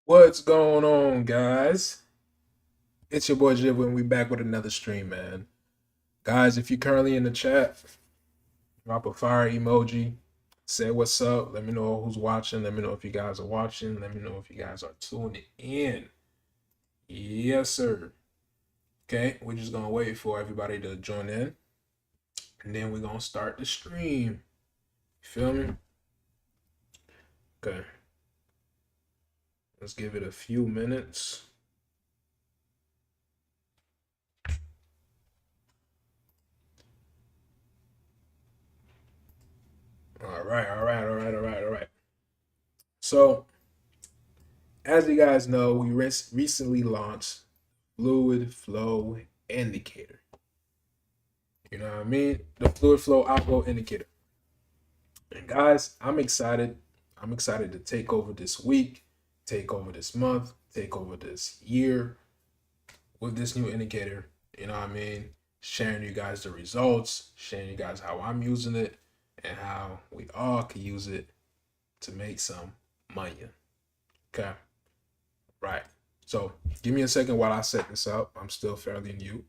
What's going on, guys? It's your boy Jib, and we back with another stream, man. Guys, if you're currently in the chat, drop a fire emoji, say what's up. Let me know who's watching. Let me know if you guys are watching. Let me know if you guys are tuning in. Yes, sir. Okay, we're just gonna wait for everybody to join in, and then we're gonna start the stream. You feel me? Okay, let's give it a few minutes. All right, all right, all right, all right, all right. So, as you guys know, we recently launched Fluid Flow Indicator. You know what I mean? The Fluid Flow Algo Indicator. And guys, I'm excited. I'm excited to take over this week, take over this month, take over this year with this new indicator. You know what I mean? Sharing you guys the results, sharing you guys how I'm using it, and how we all can use it to make some money. Okay. Right. So give me a second while I set this up. I'm still fairly new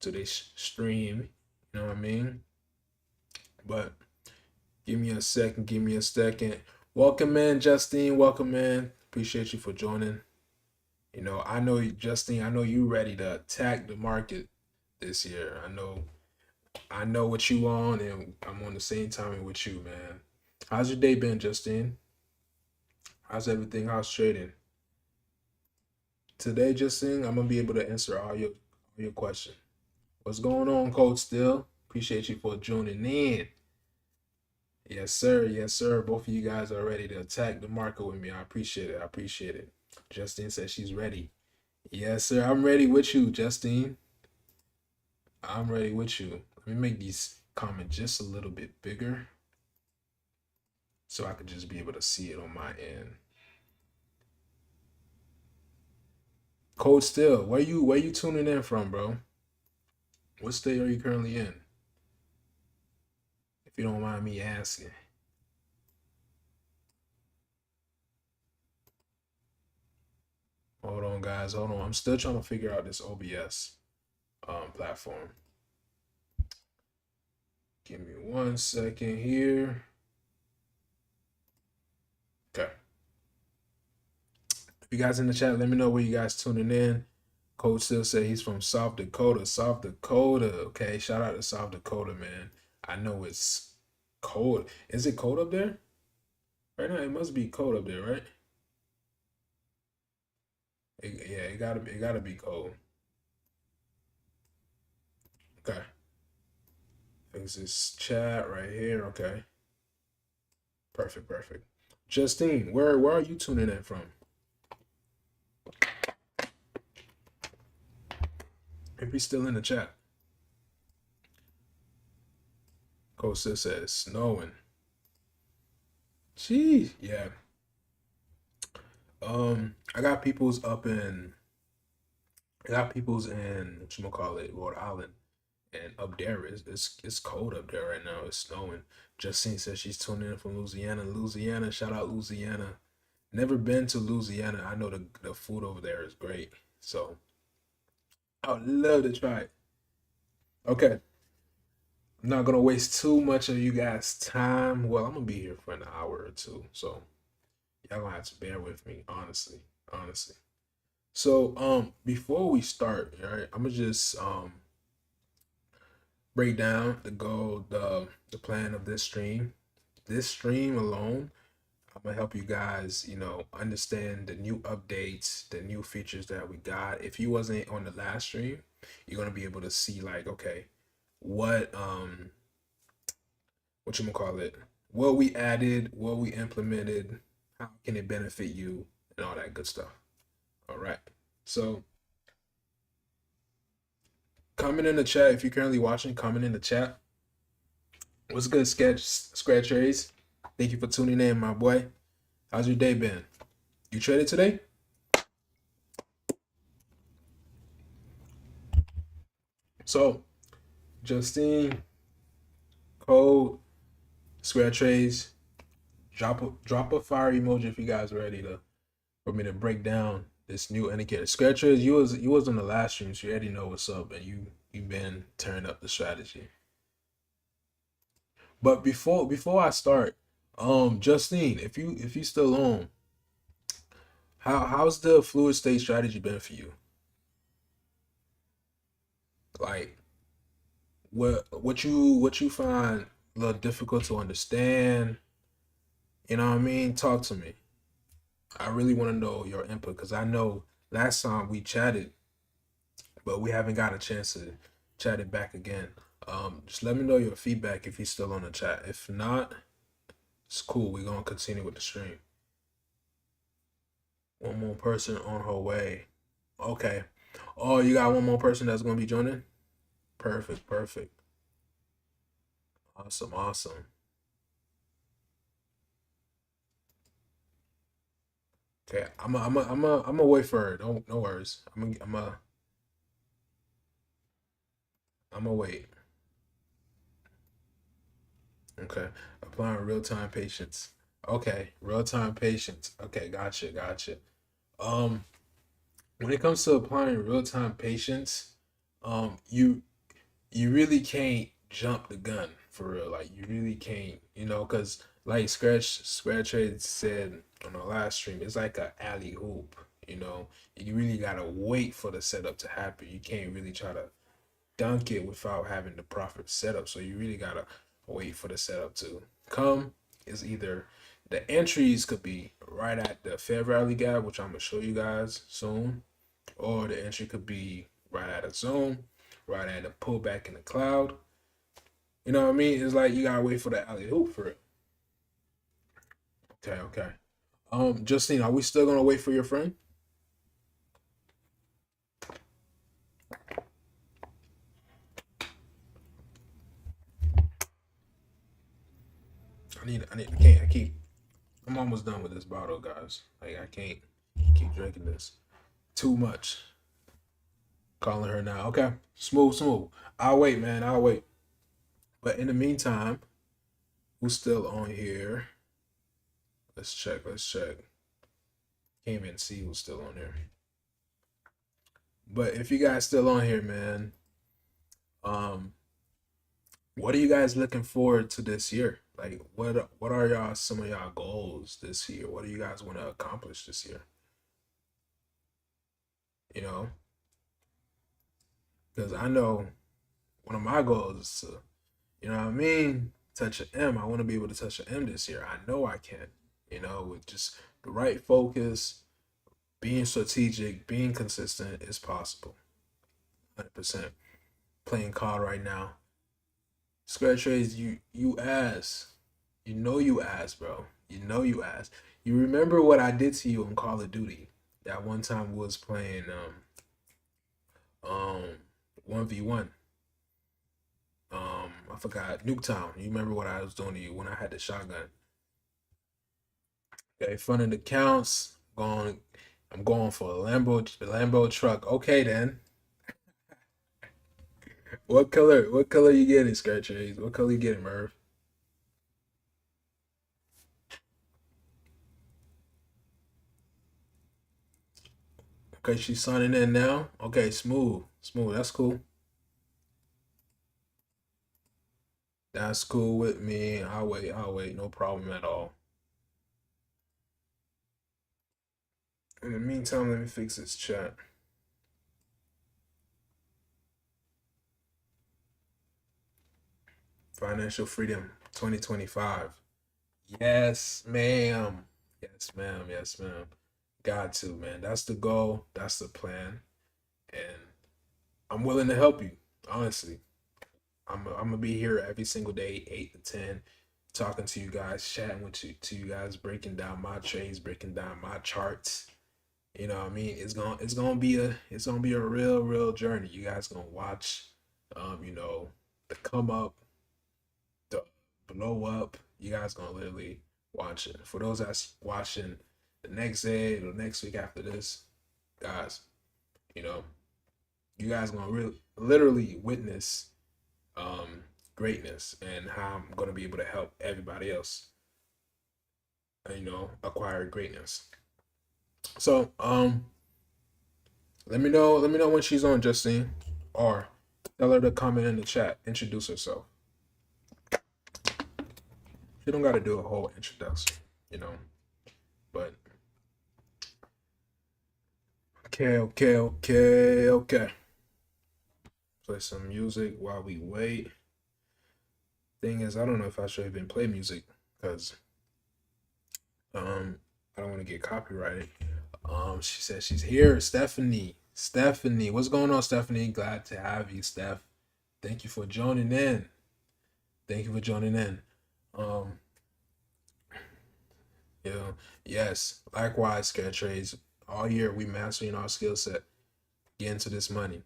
to this stream. You know what I mean? But give me a second. Give me a second. Welcome in, Justine. Welcome in. Appreciate you for joining. You know, I know Justine. I know you ready to attack the market this year. I know what you on, and I'm on the same timing with you, man. How's your day been, Justine? How's everything? How's trading? Today, Justine, I'm gonna be able to answer all your questions. What's going on, Coach Still? Appreciate you for joining in. Yes, sir. Yes, sir. Both of you guys are ready to attack the market with me. I appreciate it. I appreciate it. Justine says she's ready. Yes, sir. I'm ready with you, Justine. I'm ready with you. Let me make these comments just a little bit bigger so I could just be able to see it on my end. Cold Still, where you tuning in from, bro? What state are you currently in? If you don't mind me asking. Hold on, guys. Hold on. I'm still trying to figure out this OBS platform. Give me 1 second here. Okay. If you guys in the chat, let me know where you guys tuning in. Coach still say he's from South Dakota. South Dakota. Okay. Shout out to South Dakota, man. I know it's cold. Is it cold up there? Right now, it must be cold up there, right? Yeah, it gotta be cold. Okay. Fix this chat right here. Okay. Perfect, perfect. Justine, where are you tuning in from? If he's still in the chat. Coach says it's snowing. Jeez, yeah. I got people's up in what you call it, Rhode Island, and up there it's cold up there right now. It's snowing. Justine says she's tuning in from Louisiana. Louisiana, shout out Louisiana. Never been to Louisiana. I know the food over there is great, so I would love to try it. Okay, I'm not gonna waste too much of you guys' time. Well, I'm gonna be here for an hour or two, so y'all gonna have to bear with me, honestly, honestly. So, before we start, all right, I'm gonna just break down the goal, the plan of this stream. This stream alone, I'm gonna help you guys, understand the new updates, the new features that we got. If you wasn't on the last stream, you're gonna be able to see like, okay, what what you gonna call it, what we added, what we implemented, how can it benefit you, and all that good stuff. All right. So comment in the chat if you're currently watching. Comment in the chat. What's good, Scratch Rays? Thank you for tuning in, my boy. How's your day been? You traded today? So, Justine, Code, Scratch Rays, drop a fire emoji if you guys are ready to for me to break down this new indicator. Scratchers, you was on the last stream, so you already know what's up, and you've been turning up the strategy. But before I start, Justine, if you still on, how's the fluid state strategy been for you? Like what you find a little difficult to understand? You know what I mean? Talk to me. I really want to know your input because I know last time we chatted, but we haven't got a chance to chat it back again. Just let me know your feedback if you're still on the chat. If not, it's cool. We're gonna continue with the stream. One more person on her way. Okay. Oh, you got one more person that's gonna be joining? Perfect, perfect. Awesome, awesome. Okay, I'm a wait for her. Don't no worries. I'm a wait. Okay, applying real time patience. Okay, real time patience. Okay, gotcha, gotcha. Um, when it comes to applying real time patience, you really can't jump the gun for real. Like you really can't, because like Scratch had said on the last stream, it's like a alley hoop. You know, you really gotta wait for the setup to happen. You can't really try to dunk it without having the proper setup. So you really gotta wait for the setup to come. Is either the entries could be right at the fair value gap, which I'm gonna show you guys soon, or the entry could be right at a zone, right at a pullback in the cloud. You know what I mean? It's like you gotta wait for the alley hoop for it. Okay, okay. Justine, are we still gonna wait for your friend? I can't. I keep. I'm almost done with this bottle, guys. Like I can't keep drinking this too much. Calling her now. Okay, smooth, smooth. I'll wait, man. I'll wait. But in the meantime, who's still on here? Let's check. Let's check. Can't even see who's still on here. But if you guys still on here, man, um, what are you guys looking forward to this year? Like, what are y'all some of y'all goals this year? What do you guys want to accomplish this year? You know, because I know one of my goals is to, you know what I mean, touch an M. I want to be able to touch an M this year. I know I can. You know, with just the right focus, being strategic, being consistent is possible. 100%. Playing card right now. Scratch trades, you ass. You ass, bro. You ass. You remember what I did to you on Call of Duty? That one time was playing 1v1. I forgot Nuketown. You remember what I was doing to you when I had the shotgun? Okay, funding the counts. I'm going for a Lambo truck. Okay then. What color? What color you getting, Scratch trades? What color you getting, Merv? Okay, she's signing in now. Okay, smooth, smooth. That's cool. That's cool with me. I'll wait. I'll wait. No problem at all. In the meantime, let me fix this chat. Financial freedom 2025. Yes, ma'am. Yes, ma'am. Yes, ma'am. Got to, man. That's the goal. That's the plan. And I'm willing to help you, honestly. I'm gonna be here every single day, 8 to 10, talking to you guys, chatting with you, to you guys, breaking down my trades, breaking down my charts. You know what I mean? It's gonna be a real journey. You guys gonna watch, the come up, the blow up. You guys gonna literally watch it. For those that's watching the next day or next week after this, guys, you know, you guys gonna really literally witness greatness and how I'm gonna be able to help everybody else, acquire greatness. So let me know when she's on, Justine, or tell her to comment in the chat, introduce herself. She don't got to do a whole introduction, you know. But okay. Play some music while we wait. Thing is, I don't know if I should even play music because I don't want to get copyrighted. She said she's here, Stephanie. Stephanie, what's going on, Stephanie? Glad to have you, Steph. Thank you for joining in. Thank you for joining in. Um, yeah, yes. Likewise, scare trades. All year we mastering our skill set. Get into this money.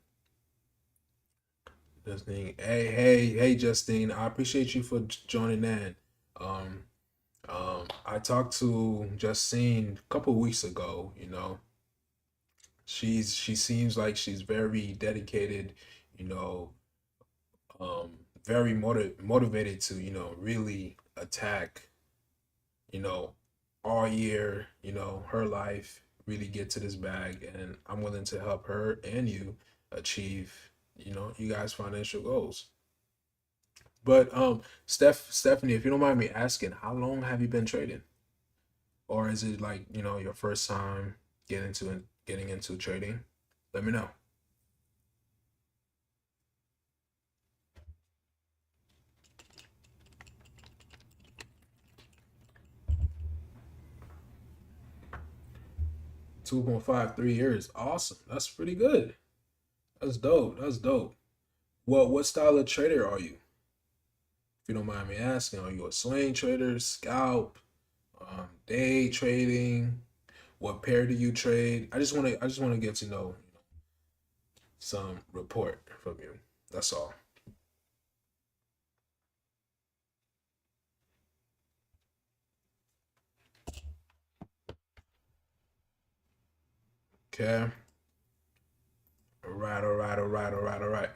Justine, hey, Justine. I appreciate you for joining in. Um, I talked to Justine a couple weeks ago. You know, she seems like she's very dedicated. You know, very motivated to really attack. You know, all year. You know, her life really get to this bag, and I'm willing to help her and you achieve. You guys' financial goals. But Stephanie, if you don't mind me asking, how long have you been trading? Or is it like, your first time getting into trading? Let me know. 2.5, 3 years. Awesome. That's pretty good. That's dope. That's dope. What style of trader are you? If you don't mind me asking, are you a swing trader, scalp, day trading? What pair do you trade? I just want to get to know some report from you. That's all. Okay. All right, all right, all right, all right, all right.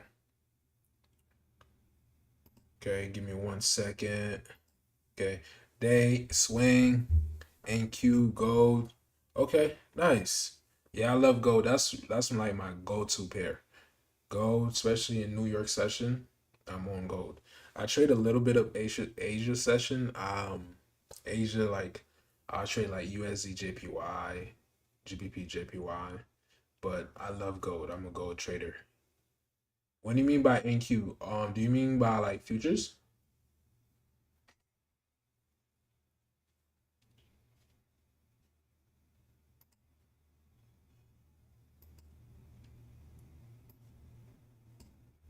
Okay, give me 1 second. Okay, day, swing, NQ, gold. Okay, nice. Yeah, I love gold. That's like my go-to pair. Gold, especially in New York session, I'm on gold. I trade a little bit of Asia session. Asia like I trade like USD JPY, GBP JPY, but I love gold. I'm a gold trader. What do you mean by NQ? Do you mean by like futures?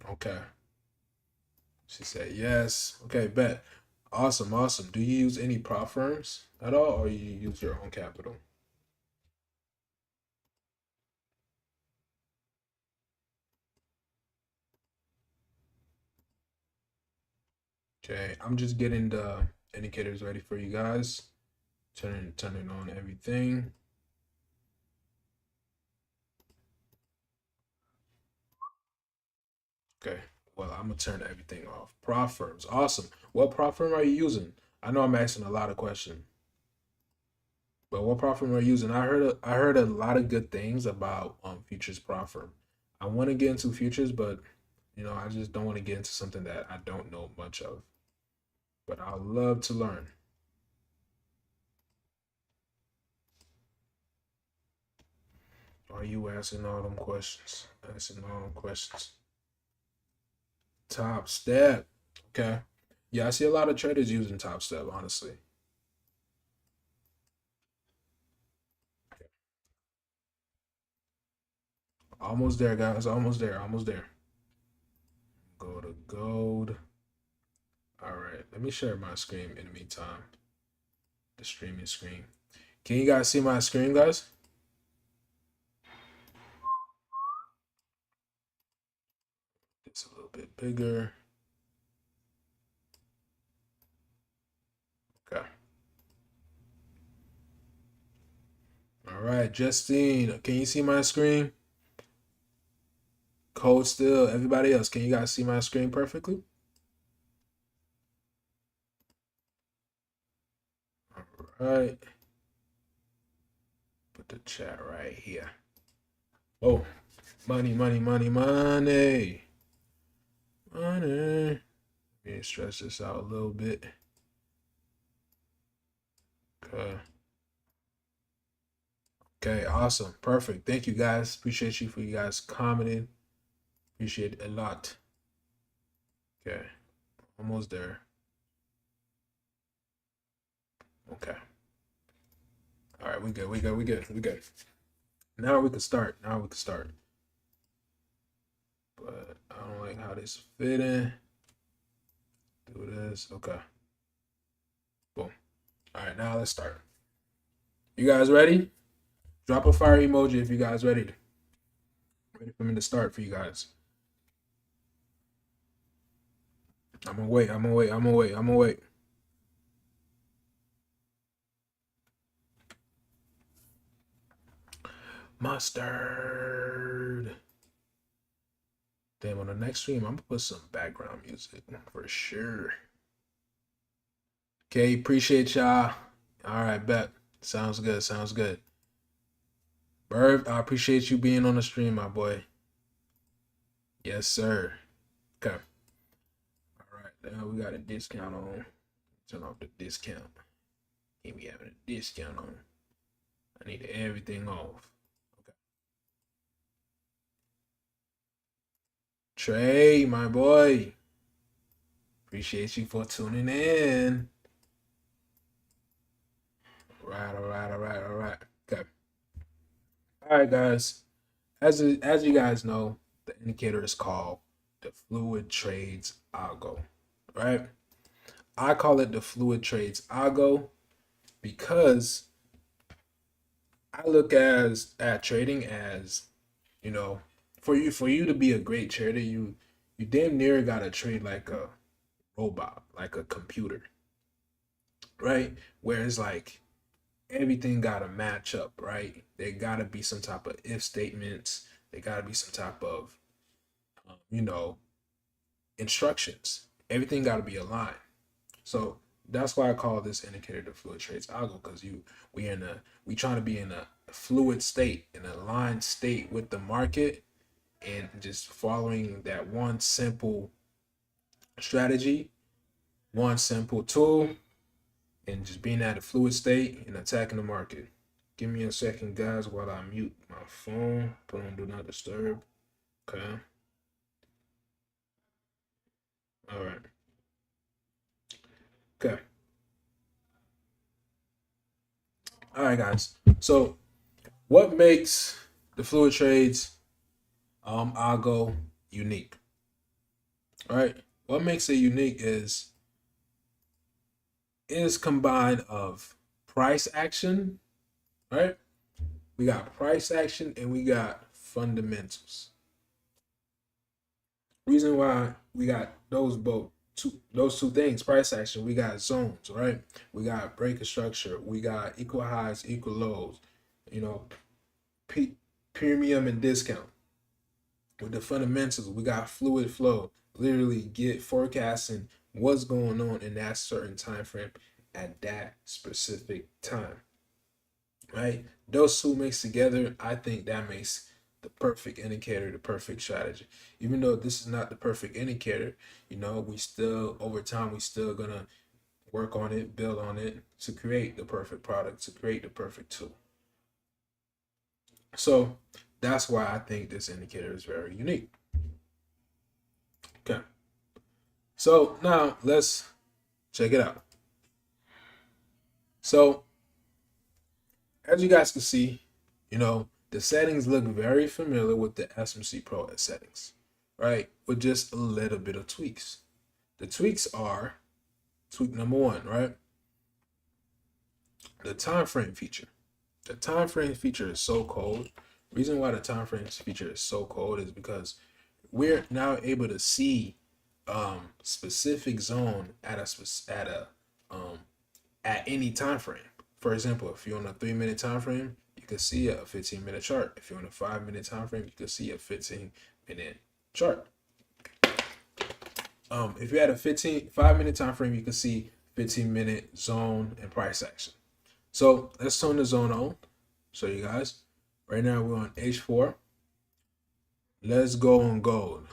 Okay. She said yes. Okay, bet. Awesome, awesome. Do you use any prop firms at all, or you use your own capital? Okay, I'm just getting the indicators ready for you guys. Turning on everything. Okay. Well, I'm gonna turn everything off. Prop firms. Awesome. What prop firm are you using? I know I'm asking a lot of questions, but what prop firm are you using? I heard a lot of good things about futures prop firm. I want to get into futures, but I just don't want to get into something that I don't know much of. But I'd love to learn. Are you asking all them questions? Asking all them questions. Top step. Okay. Yeah, I see a lot of traders using Top Step, honestly. Almost there, guys. Almost there. Almost there. Go to gold. All right. Let me share my screen in the meantime. The streaming screen. Can you guys see my screen, guys? It's a little bit bigger. Okay. All right, Justine, can you see my screen? Code still. Everybody else, can you guys see my screen perfectly? All right. the chat right here. Oh, money, money, money, money. Money. Let me stretch this out a little bit. Okay. Okay, awesome. Perfect. Thank you guys. Appreciate you for you guys commenting. Appreciate it a lot. Okay. Almost there. Okay. All right, we good. We good. We good. We good. Now we can start. Now we can start. But I don't like how this fit in. Do this. Okay. Boom. All right, now let's start. You guys ready? Drop a fire emoji if you guys ready. Ready for me to start for you guys. I'm gonna wait. I'm gonna wait. I'm gonna wait. I'm gonna wait. Mustard. Damn, on the next stream, I'm gonna put some background music for sure. Okay, appreciate y'all. All right, bet. Sounds good. Sounds good. Bird, I appreciate you being on the stream, my boy. Yes, sir. Okay. All right, now we got a discount on. Turn off the discount. Can't be having a discount on. I need everything off. Okay. Trey, my boy. Appreciate you for tuning in. All right, all right, all right, all right. Okay. All right, guys. As you guys know, the indicator is called the Fluid Trades Algo, right? I call it the Fluid Trades Algo because I look at trading as, you know, for you to be a great trader, you damn near gotta trade like a robot, like a computer, right? Where it's like everything gotta match up, right? There gotta be some type of if statements. There gotta be some type of, you know, instructions. Everything gotta be aligned. So that's why I call this indicator the fluid trades algo, because we trying to be in a fluid state, an aligned state with the market, and just following that one simple strategy, one simple tool, and just being at a fluid state and attacking the market. Give me a second, guys, while I mute my phone. Put on do not disturb. Okay. All right. Okay. All right, guys. So, what makes the fluid trades algo unique? All right. What makes it unique is combined of price action, right? We got price action and we got fundamentals. Reason why we got those two things, price action, we got zones, right? We got break of structure, we got equal highs, equal lows, you know, premium and discount. With the fundamentals, we got fluid flow, literally get forecasting what's going on in that certain time frame at that specific time, right? Those two mixed together, I think that makes the perfect indicator, the perfect strategy. Even though this is not the perfect indicator, you know, we still over time we still gonna work on it, build on it to create the perfect product, to create the perfect tool. So that's why I think this indicator is very unique. Okay. So now let's check it out. So as you guys can see, you know, the settings look very familiar with the SMC Pro settings, right? With just a little bit of tweaks. The tweaks are tweak number one, right? The time frame feature. The time frame feature is so cold. Reason why the time frame feature is so cold is because we're now able to see specific zone at any time frame. For example, if you're on a 3-minute time frame, you can see a 15-minute chart. If you're on a 5-minute time frame, you can see a 15-minute chart. If you're at a 5-minute time frame, you can see 15-minute zone and price action. So let's turn the zone on. So you guys, right now we're on H4. Let's go on gold.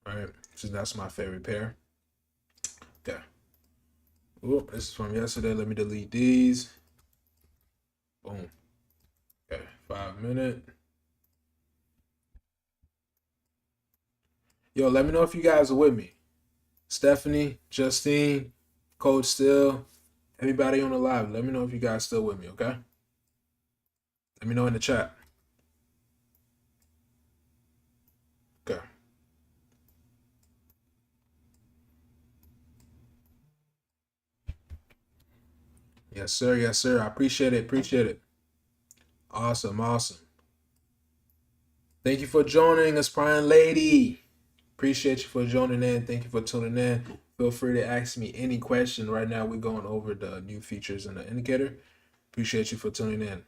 All right, so that's my favorite pair. Okay. Oop, this is from yesterday. Let me delete these. Boom. Okay, 5 minute. Yo, let me know if you guys are with me. Stephanie, Justine, Coach Still, everybody on the live. Let me know if you guys still with me, okay? Let me know in the chat. Okay. Yes, sir. Yes, sir. I appreciate it. Appreciate it. Awesome. Awesome. Thank you for joining us, Prime Lady. Appreciate you for joining in. Thank you for tuning in. Feel free to ask me any question. Right now, we're going over the new features in the indicator. Appreciate you for tuning in.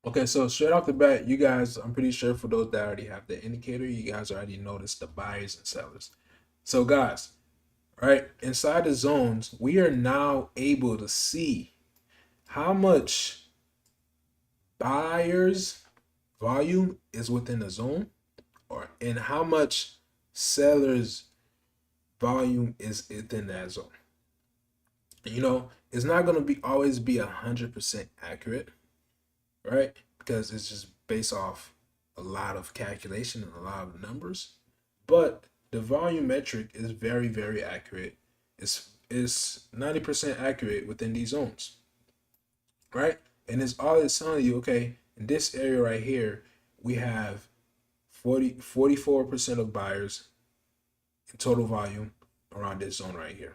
Okay, so straight off the bat, you guys, I'm pretty sure for those that already have the indicator, you guys already noticed the buyers and sellers. So, guys, right inside the zones, we are now able to see how much buyers volume is within the zone, or and how much sellers volume is within that zone. You know, it's not going to be always be 100% accurate, right? Because it's just based off a lot of calculation and a lot of numbers. But the volume metric is very, very accurate. It's 90% accurate within these zones, right? And it's telling you, okay, in this area right here, we have 44% of buyers in total volume around this zone right here.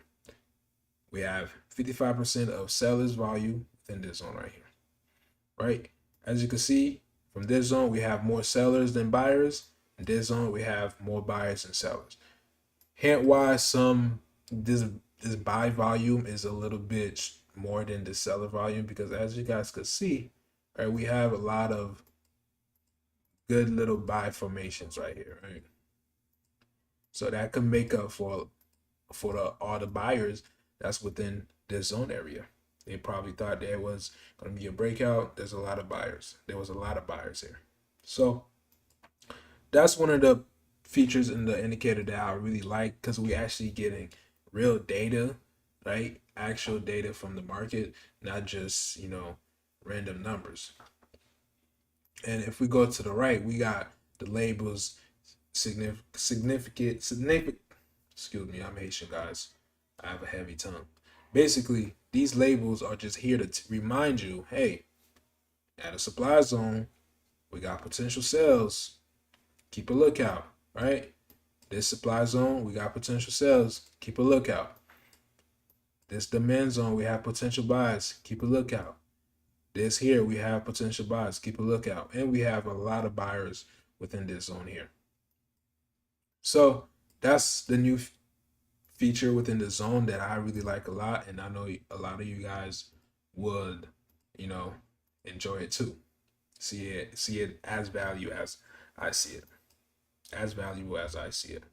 We have 55% of sellers volume within this zone right here, right? As you can see, from this zone, we have more sellers than buyers. In this zone, we have more buyers than sellers. Hint why this buy volume is a little bit more than the seller volume, because as you guys could see, right, we have a lot of good little buy formations right here, right? So that can make up for all the buyers that's within this zone area. They probably thought there was going to be a breakout. There's a lot of buyers. There was a lot of buyers here. So that's one of the features in the indicator that I really like, because we actually getting real data, right? Actual data from the market, not just, random numbers. And if we go to the right, we got the labels significant. Excuse me, I'm Haitian, guys. I have a heavy tongue. Basically, these labels are just here to remind you, hey, at a supply zone, we got potential sales. Keep a lookout, right? This supply zone, we got potential sales. Keep a lookout. This demand zone, we have potential buys. Keep a lookout. This here, we have potential buys. Keep a lookout. And we have a lot of buyers within this zone here. So that's the new feature within the zone that I really like a lot, and I know a lot of you guys would, enjoy it too. See it as value as I see it, as valuable as I see it.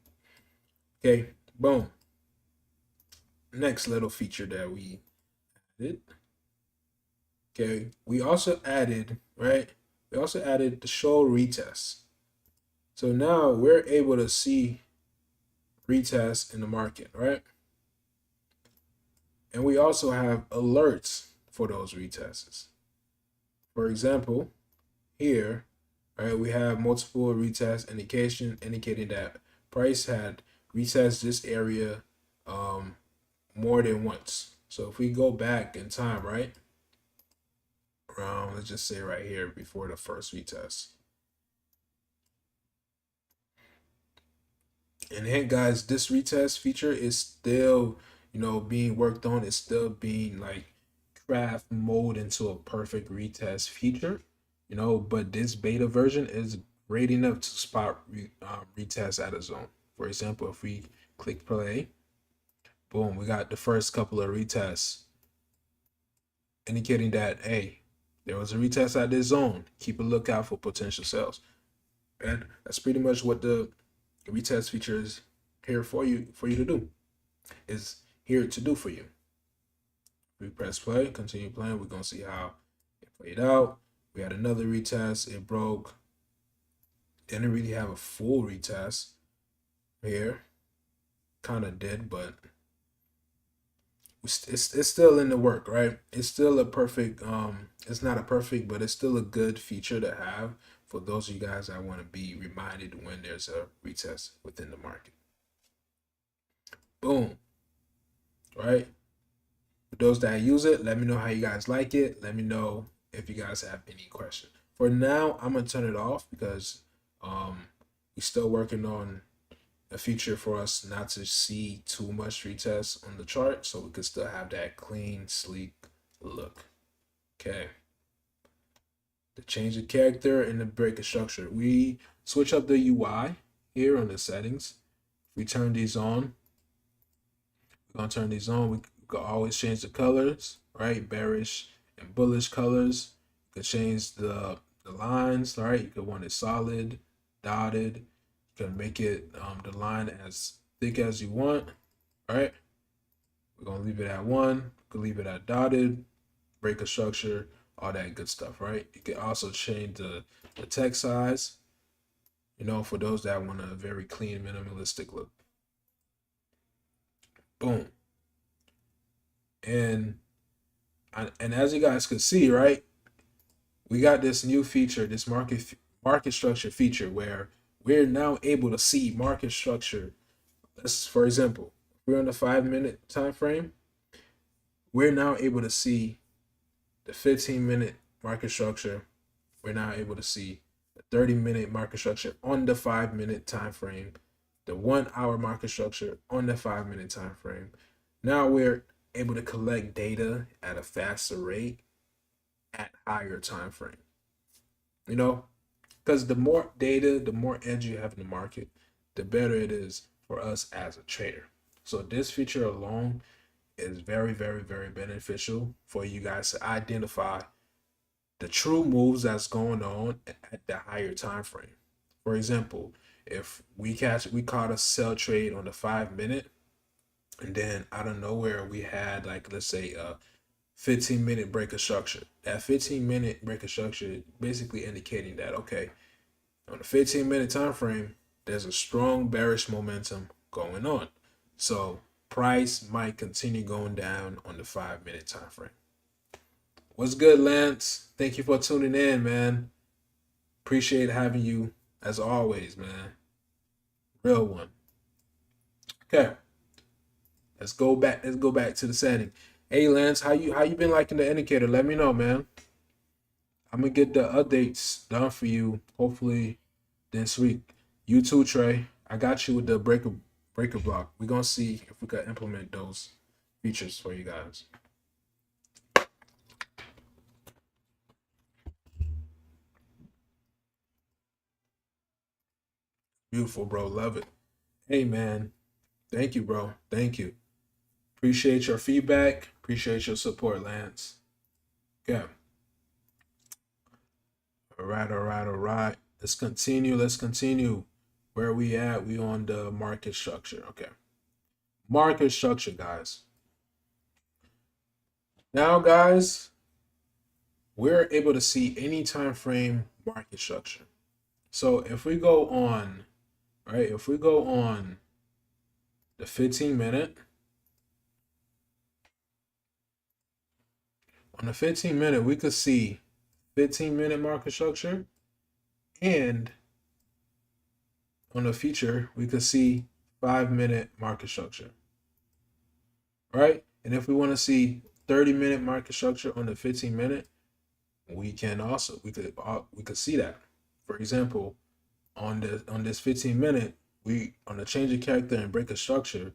Okay, boom. Next little feature that we added. Okay, we also added the show retest. So now we're able to see retests in the market, right? And we also have alerts for those retests. For example, here, right, we have multiple retest indicating that price had retested this area more than once. So if we go back in time, right, around, let's just say right here before the first retest. And hey guys, this retest feature is still, being worked on. It's still being craft mode into a perfect retest feature, but this beta version is great enough to spot retest at a zone. For example, if we click play, boom, we got the first couple of retests indicating that, hey, there was a retest at this zone. Keep a lookout for potential sales. And that's pretty much what the retest feature is here for you to do. Is here to do for you. We press play, continue playing. We're gonna see how it played out. We had another retest. It broke. Didn't really have a full retest here. Kind of did, but it's still in the work, right? It's still a perfect. It's not a perfect, but it's still a good feature to have for those of you guys that want to be reminded when there's a retest within the market. Boom. Right. For those that use it, let me know how you guys like it. Let me know if you guys have any questions. For now, I'm gonna turn it off because we're still working on a feature for us not to see too much retest on the chart, so we could still have that clean, sleek look. Okay. The change of character and the break of structure. We switch up the UI here on the settings. We turn these on. We're gonna turn these on. We can always change the colors, right? Bearish and bullish colors. You can change the lines, right? You could want it solid, dotted. You can make it the line as thick as you want, right? We're gonna leave it at 1. We could leave it at dotted, break a structure, all that good stuff, right? You can also change the text size, for those that want a very clean, minimalistic look. Boom. And as you guys can see, right, we got this new feature, this market structure feature, where we're now able to see market structure. Let's, for example, we're on the 5-minute time frame. We're now able to see the 15-minute market structure. We're now able to see the 30-minute market structure on the 5-minute time frame, the 1-hour market structure on the 5-minute time frame. Now we're able to collect data at a faster rate at higher time frame. Because the more data, the more edge you have in the market, the better it is for us as a trader. So this feature alone is very, very, very beneficial for you guys to identify the true moves that's going on at the higher time frame. For example, if we caught a sell trade on the 5-minute, and then out of nowhere we had, like, let's say a 15-minute break of structure. That 15-minute break of structure basically indicating that, okay, on the 15-minute time frame, there's a strong bearish momentum going on. So price might continue going down on the 5-minute time frame. What's good, Lance? Thank you for tuning in, man. Appreciate having you as always, man. Real one. Okay. Let's go back to the setting. Hey, Lance, how you been liking the indicator? Let me know, man. I'm gonna get the updates done for you hopefully this week. You too, Trey. I got you with the breaker block. We're gonna see if we can implement those features for you guys. Beautiful, bro. Love it. Hey, man. Thank you, bro. Thank you. Appreciate your feedback. Appreciate your support, Lance. Okay. All right. Let's continue. Where we at? We on the market structure. Okay. Market structure, guys. Now, guys, we're able to see any time frame market structure. So if we go on, right, if we go on the 15-minute, on the 15-minute, we could see 15-minute market structure, and on the feature, we could see 5-minute market structure, right? And if we want to see 30-minute market structure on the 15-minute, we could see that. For example, on this 15-minute, we on the change of character and break of structure,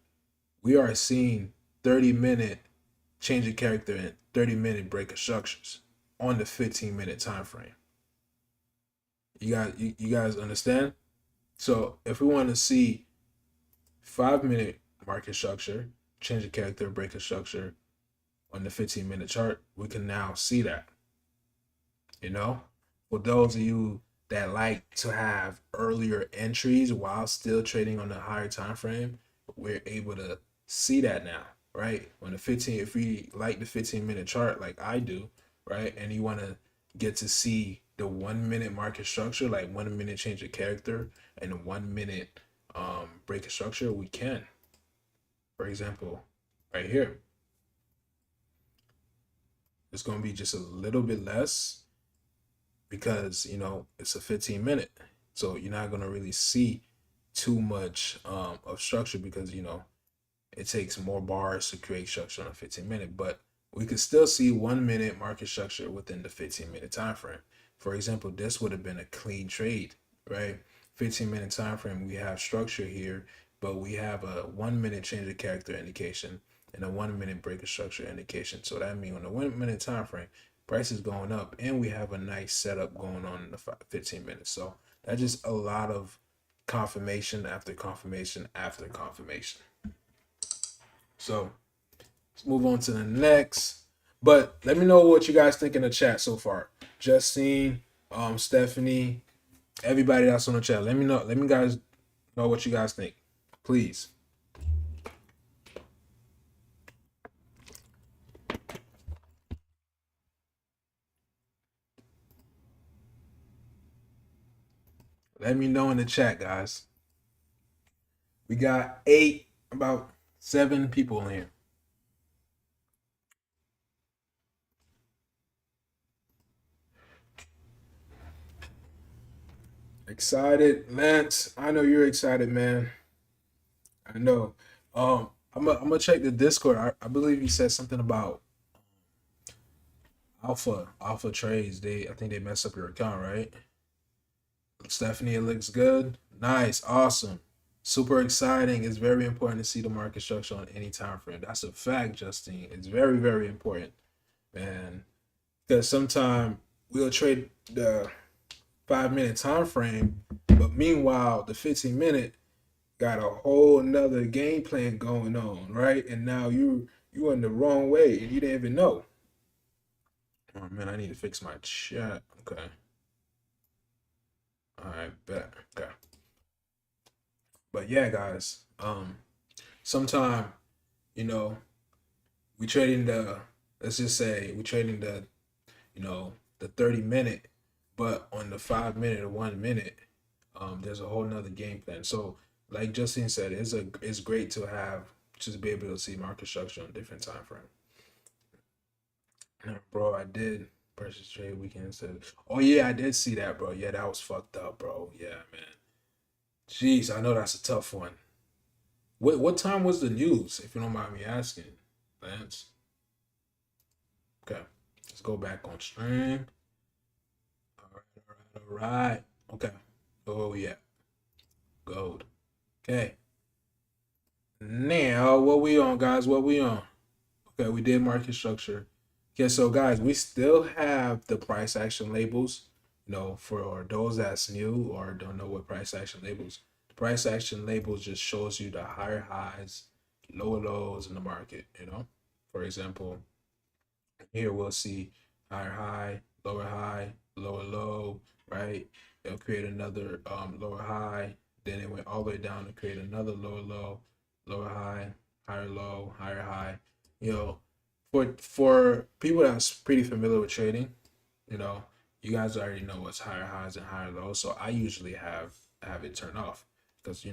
we are seeing 30-minute change of character and 30-minute break of structures on the 15-minute time frame. You guys understand? So if we want to see 5-minute market structure, change of character, break of structure on the 15-minute chart, we can now see that. For those of you that like to have earlier entries while still trading on the higher time frame, we're able to see that now. right? When the 15, if we like the 15-minute chart like I do, right, and you want to get to see the 1 minute market structure, like 1 minute change of character and a 1 minute break of structure, we can. For example, right here, it's going to be just a little bit less because it's a 15 minute, so you're not going to really see too much of structure because it takes more bars to create structure on a 15 minute, but we could still see 1 minute market structure within the 15-minute time frame. For example, this would have been a clean trade, right? 15-minute time frame, we have structure here, but we have a 1 minute change of character indication and a 1 minute break of structure indication. So that means on the 1 minute time frame, price is going up, and we have a nice setup going on in the 15 minutes. So that's just a lot of confirmation after confirmation after confirmation. So let's move on to the next. But let me know what you guys think in the chat so far. Justine, Stephanie, everybody that's on the chat. Let me know. Let me guys know what you guys think, please. Let me know in the chat, guys. We got about 7 people in here. Excited, Lance. I know you're excited, man. I know. I'm gonna check the Discord. I believe you said something about alpha trades. I think they messed up your account, right? Stephanie, it looks good. Nice, awesome, super exciting. It's very important to see the market structure on any time frame. That's a fact, Justine. It's very, very important, man. Because sometimes we'll trade the 5 minute time frame, but meanwhile the 15 minute got a whole nother game plan going on, right? And now you in the wrong way and you didn't even know. Oh man, I need to fix my chat. Okay. All right, bet. Okay. But yeah, guys. Sometime, you know, we trading the let's just say we trading the 30 minute, but on the 5 minute or 1 minute, there's a whole nother game plan. So like Justine said, it's great to have just be able to see market structure on different time frame. Bro, I did purchase trade weekend instead. Oh yeah, I did see that, bro. Yeah, that was fucked up, bro. Yeah, man. Jeez, I know that's a tough one. What time was the news, if you don't mind me asking, Lance? Okay, let's go back on stream. All right. Okay. Oh yeah, gold. Okay. Now what we on, guys? What we on? Okay, we did market structure. Okay, so guys, we still have the price action labels. For those that's new or don't know what price action labels, the price action labels just shows you the higher highs, lower lows in the market. For example, here we'll see higher high, lower low, right? It'll create another lower high. Then it went all the way down to create another lower low, lower high, higher low, higher high. For people that's pretty familiar with trading, you guys already know what's higher highs and higher lows. So I usually have it turned off because we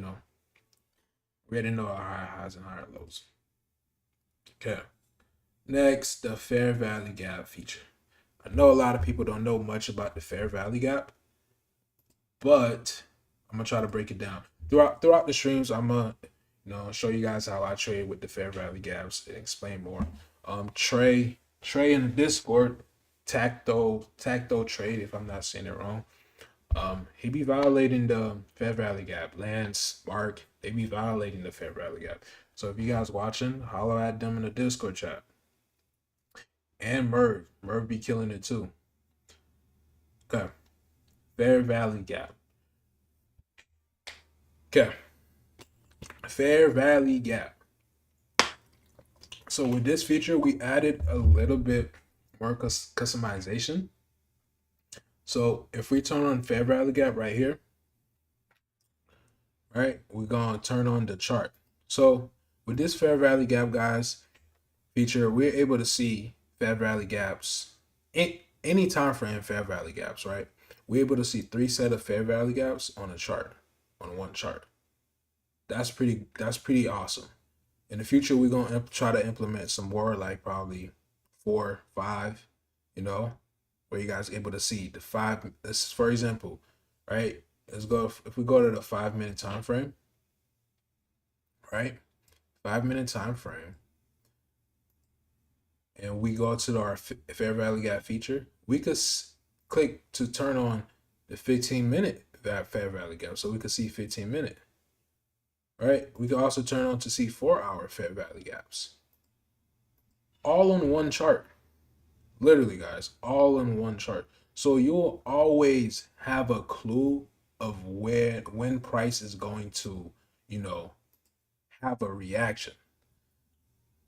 already know our higher highs and higher lows. Okay. Next, the fair value gap feature. I know a lot of people don't know much about the fair value gap, but I'm gonna try to break it down throughout the streams. I'm gonna show you guys how I trade with the fair value gaps and explain more. Trey in the Discord, tacto trade, if I'm not saying it wrong. He be violating the fair value gap. Lance, Mark, they be violating the fair value gap. So if you guys watching, holler at them in the Discord chat. And Merv be killing it too. Okay. Fair value gap. Okay. Fair value gap. So with this feature, we added a little bit more customization. So if we turn on fair value gap right here, right, we're gonna turn on the chart. So with this fair value gap, guys, feature, we're able to see fair value gaps in any time frame. Fair value gaps, right? We're able to see 3 set of fair value gaps on a chart, on one chart. That's pretty awesome. In the future, we're gonna try to implement some more, like probably 4, 5, you know, where you guys are able to see the 5. This is, for example, right? Let's go, if we go to the 5 minute time frame, right? 5 minute time frame, and we go to our fair value gap feature. We could click to turn on the 15 minute fair value gap, so we could see 15 minute. Right? We can also turn on to see 4 hour fair value gaps, all on one chart. Literally, guys, all in one chart. So you'll always have a clue of when price is going to, you know, have a reaction.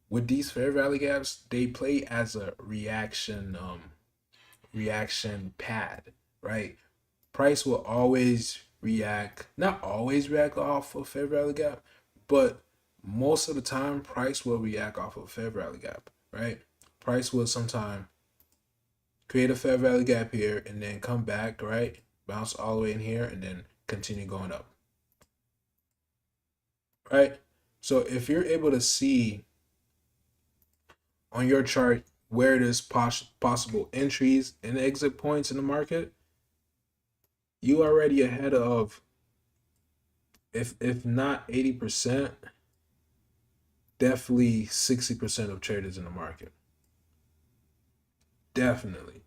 With these fair value gaps, they play as a reaction pad, right? Price will always react, not always react off of fair value gap, but most of the time price will react off of fair value gap, right? Price will sometime create a fair value gap here and then come back, right? Bounce all the way in here and then continue going up, right? So if you're able to see on your chart where there's possible entries and exit points in the market, you already ahead of, if not 80%, definitely 60% of traders in the market. Definitely.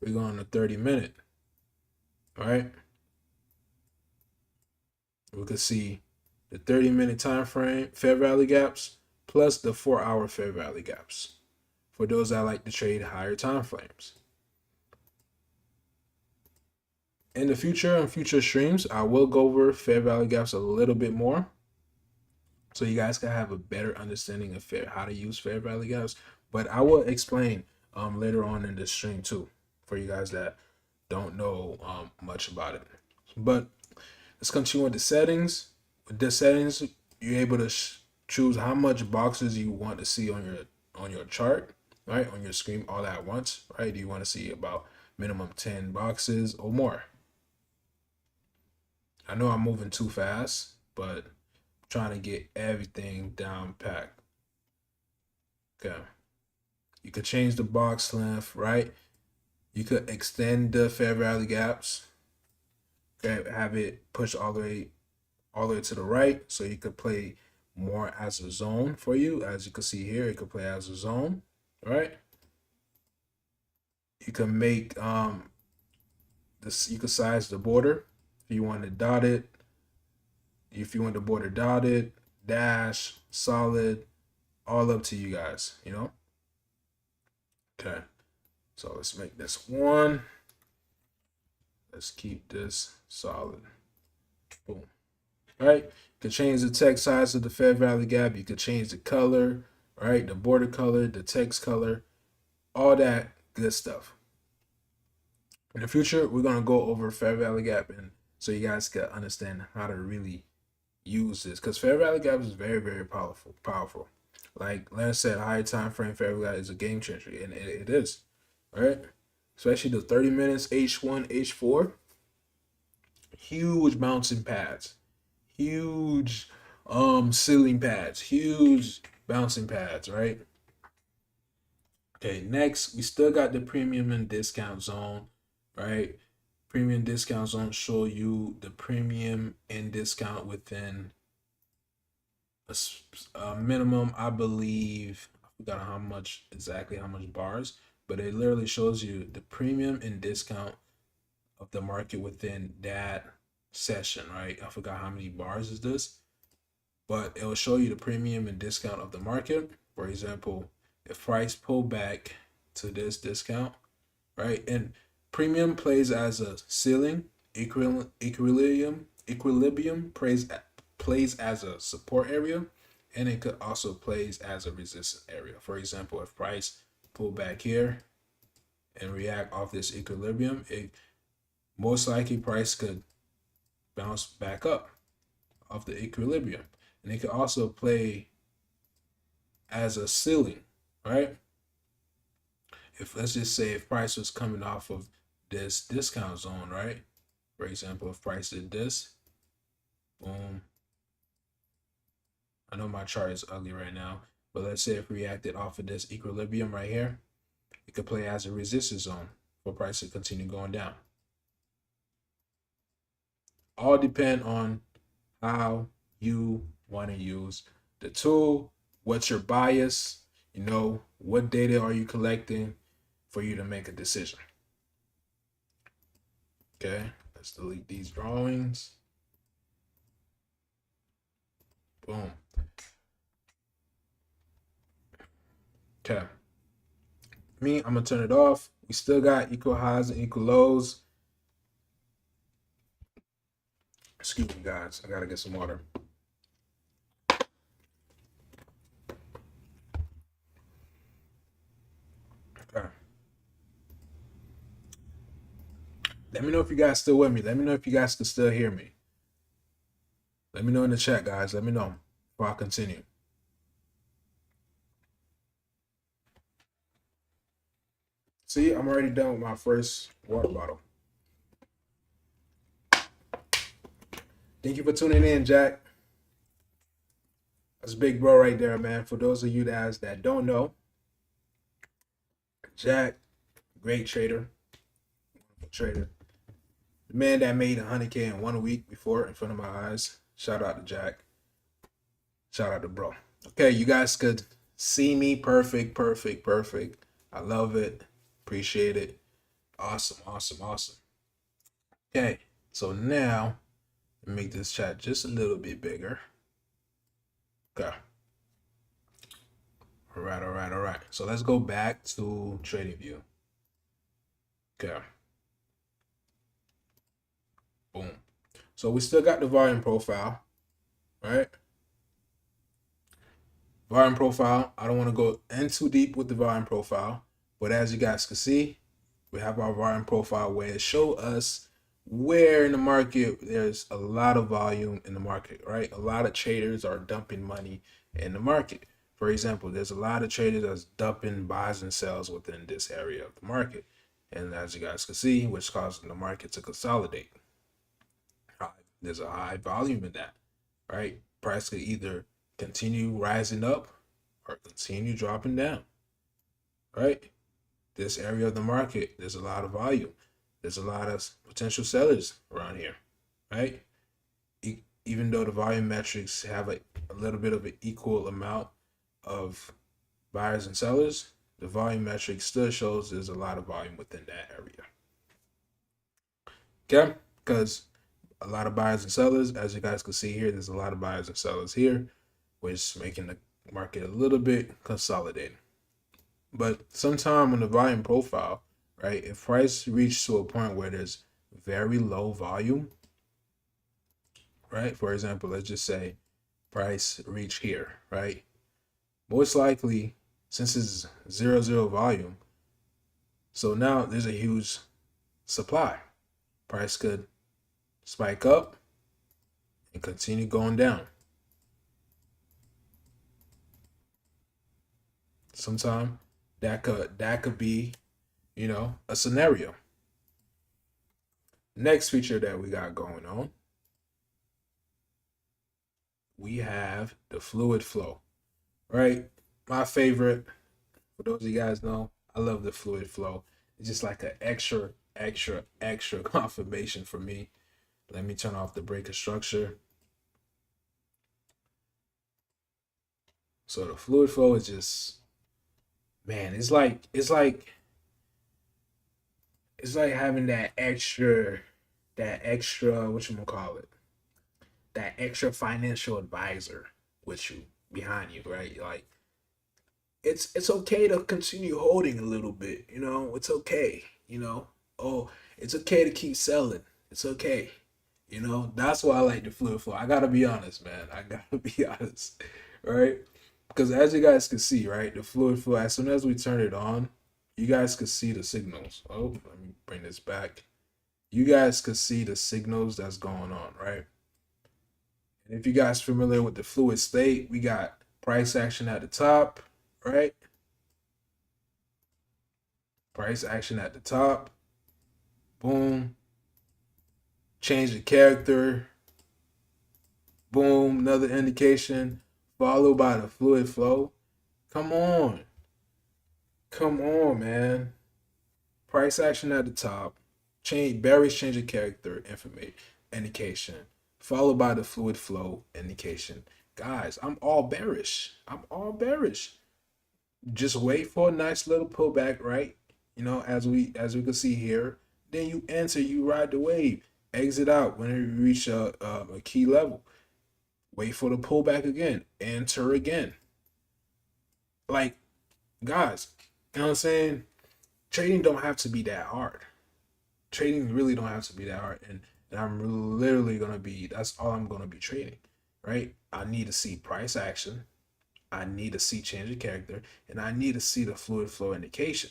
We're going to 30 minute. All right. We could see the 30 minute time frame fair value gaps plus the 4 hour fair value gaps for those that like to trade higher time frames. In the future, in future streams, I will go over fair value gaps a little bit more, so you guys can have a better understanding of how to use fair value gaps. But I will explain later on in the stream too, for you guys that don't know much about it. But let's continue with the settings. With the settings, you're able to choose how much boxes you want to see on your chart, right? On your screen all at once, right? Do you want to see about minimum 10 boxes or more? I know I'm moving too fast, but I'm trying to get everything down packed. Okay. You could change the box length, right? You could extend the fair value gaps. Okay, have it push all the way to the right, so you could play more as a zone for you. As you can see here, it could play as a zone, right? You can make this. You can size the border if you want it dotted. If you want the border dotted, dash, solid, all up to you guys. You know. Okay. So let's make this 1. Let's keep this solid. Boom. Right? You can change the text size of the fair value gap. You can change the color, right? The border color, the text color, all that good stuff. In the future, we're going to go over fair value gap, and so you guys can understand how to really use this, because fair value gap is very, very powerful. Like Lance said, higher time frame fair value gap is a game changer, and it is, right? Especially the 30 minutes H1, H4, huge bouncing pads, huge ceiling pads, huge bouncing pads, right? Okay, next we still got the premium and discount zone, right? Premium discount zone show you the premium and discount within a minimum, I believe, I forgot how much bars, but it literally shows you the premium and discount of the market within that session, right? I forgot how many bars is this, but it will show you the premium and discount of the market. For example, if price pull back to this discount, right? And premium plays as a ceiling, equilibrium plays as a support area, and it could also plays as a resistance area. For example, if price pull back here and react off this equilibrium, it most likely price could bounce back up off the equilibrium, and it could also play as a ceiling, right? If let's just say if price was coming off of this discount zone, right? For example, if price did this, boom. I know my chart is ugly right now, but let's say if reacted off of this equilibrium right here, it could play as a resistance zone for price to continue going down. All depend on how you want to use the tool, what's your bias, what data are you collecting for you to make a decision. Okay, let's delete these drawings. Boom. Okay. I'm gonna turn it off. We still got equal highs and equal lows. Excuse me, guys. I gotta get some water. Okay. Let me know if you guys still with me. Let me know if you guys can still hear me. Let me know in the chat, guys. Let me know before I continue. See, I'm already done with my first water bottle. Thank you for tuning in, Jack. That's big bro right there, man. For those of you that don't know, Jack, great trader, trader. The man that made 100K in 1 week before in front of my eyes. Shout out to Jack. Shout out to bro. Okay, you guys could see me. Perfect. I love it. Appreciate it. Awesome. Okay, so now make this chat just a little bit bigger. Okay. All right. So let's go back to trading view. Okay. Boom. So we still got the volume profile, right? Volume profile. I don't want to go in too deep with the volume profile, but as you guys can see, we have our volume profile where it shows us where in the market there's a lot of volume in the market, right? A lot of traders are dumping money in the market. For example, there's a lot of traders that's dumping buys and sells within this area of the market. And as you guys can see, which causes the market to consolidate. There's a high volume in that, right? Price could either continue rising up or continue dropping down, right? This area of the market, there's a lot of volume. There's a lot of potential sellers around here, right? Even though the volume metrics have a little bit of an equal amount of buyers and sellers, the volume metric still shows there's a lot of volume within that area. Okay? Because a lot of buyers and sellers, as you guys can see here, there's a lot of buyers and sellers here, which is making the market a little bit consolidated. But sometime on the volume profile, right, if price reaches to a point where there's very low volume, right, for example, let's just say price reach here, right, most likely, since it's 0 volume, so now there's a huge supply. Price could spike up and continue going down. Sometime that could be, a scenario. Next feature that we got going on, we have the fluid flow, right? My favorite. For those of you guys know, I love the fluid flow. It's just like an extra confirmation for me. Let me turn off the breaker structure. So the fluid flow is just, man, it's like having that extra, whatchamacallit, that extra financial advisor with you, behind you, right? Like, it's okay to continue holding a little bit, it's okay, oh, it's okay to keep selling. It's okay. That's why I like the fluid flow. I gotta be honest, man. I gotta be honest, right? Because as you guys can see, right, the fluid flow, as soon as we turn it on, you guys can see the signals. Oh, let me bring this back. You guys can see the signals that's going on, right? And if you guys familiar with the fluid state, we got price action at the top, right? Price action at the top. Boom. Change the character. Boom. Another indication. Followed by the fluid flow. Come on. Come on, man. Price action at the top. Bearish change of character information indication. Followed by the fluid flow indication. Guys, I'm all bearish. I'm all bearish. Just wait for a nice little pullback, right? You know, as we can see here. Then you enter, you ride the wave, exit out when you reach a key level. Wait for the pullback again, enter again. Like, guys, you know what I'm saying? Trading don't have to be that hard. Trading really don't have to be that hard, and I'm literally gonna be. That's all I'm gonna be trading, right? I need to see price action. I need to see change of character, and I need to see the fluid flow indication.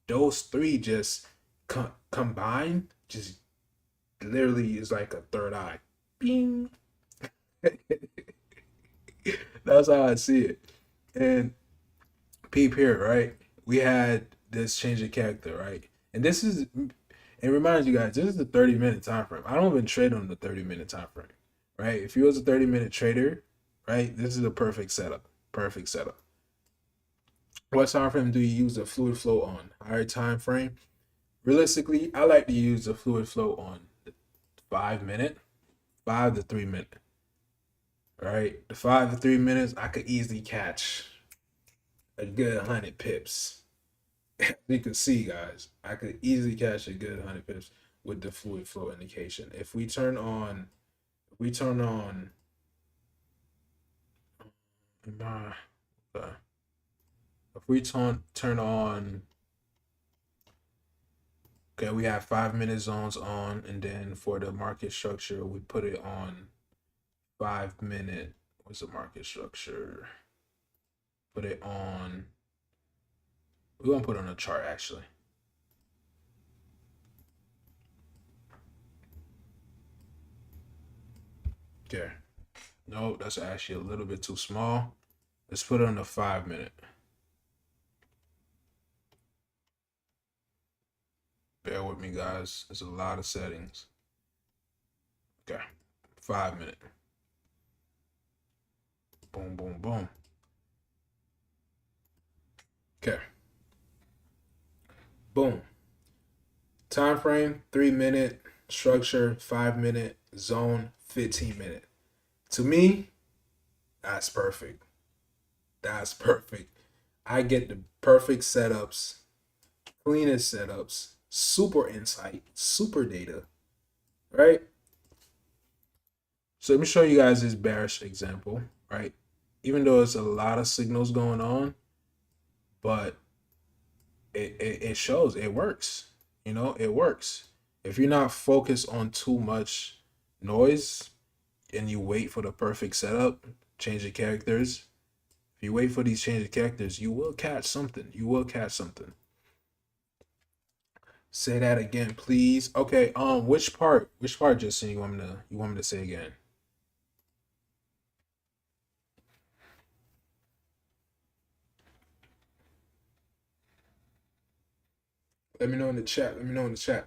Those three just combined, just literally is like a third eye. Bing. That's how I see it. And peep here, right? We had this change of character, right? And this is, and reminds you guys, this is the 30-minute time frame. I don't even trade on the 30-minute time frame, right? If you was a 30-minute trader, right, this is a perfect setup. Perfect setup. What time frame do you use the fluid flow on? Higher time frame. Realistically, I like to use the fluid flow on the 5-minute, 5 to 3 minute. Right, the 5 to 3 minutes, I could easily catch a good 100 pips. You can see, guys, I could easily catch a good 100 pips with the fluid flow indication. If we turn on, if we turn on okay, we have 5-minute zones on, and then for the market structure, we put it on 5-minute. What's the market structure? Put it on. We're gonna put it on a chart actually. Okay. No, that's actually a little bit too small. Let's put it on the 5-minute. Bear with me, guys. There's a lot of settings. Okay. 5-minute. Boom, boom, boom. Okay. Boom. Time frame, 3-minute. Structure, 5-minute. Zone, 15-minute. To me, that's perfect. That's perfect. I get the perfect setups, cleanest setups, super insight, super data, right? So let me show you guys this bearish example, right? Even though it's a lot of signals going on, but it shows it works. You know, it works. If you're not focused on too much noise and you wait for the perfect setup, change the characters. If you wait for these change of characters, you will catch something. You will catch something. Say that again, please. Okay. Which part? Which part, Justin? You want me to say again? Let me know in the chat. Let me know in the chat.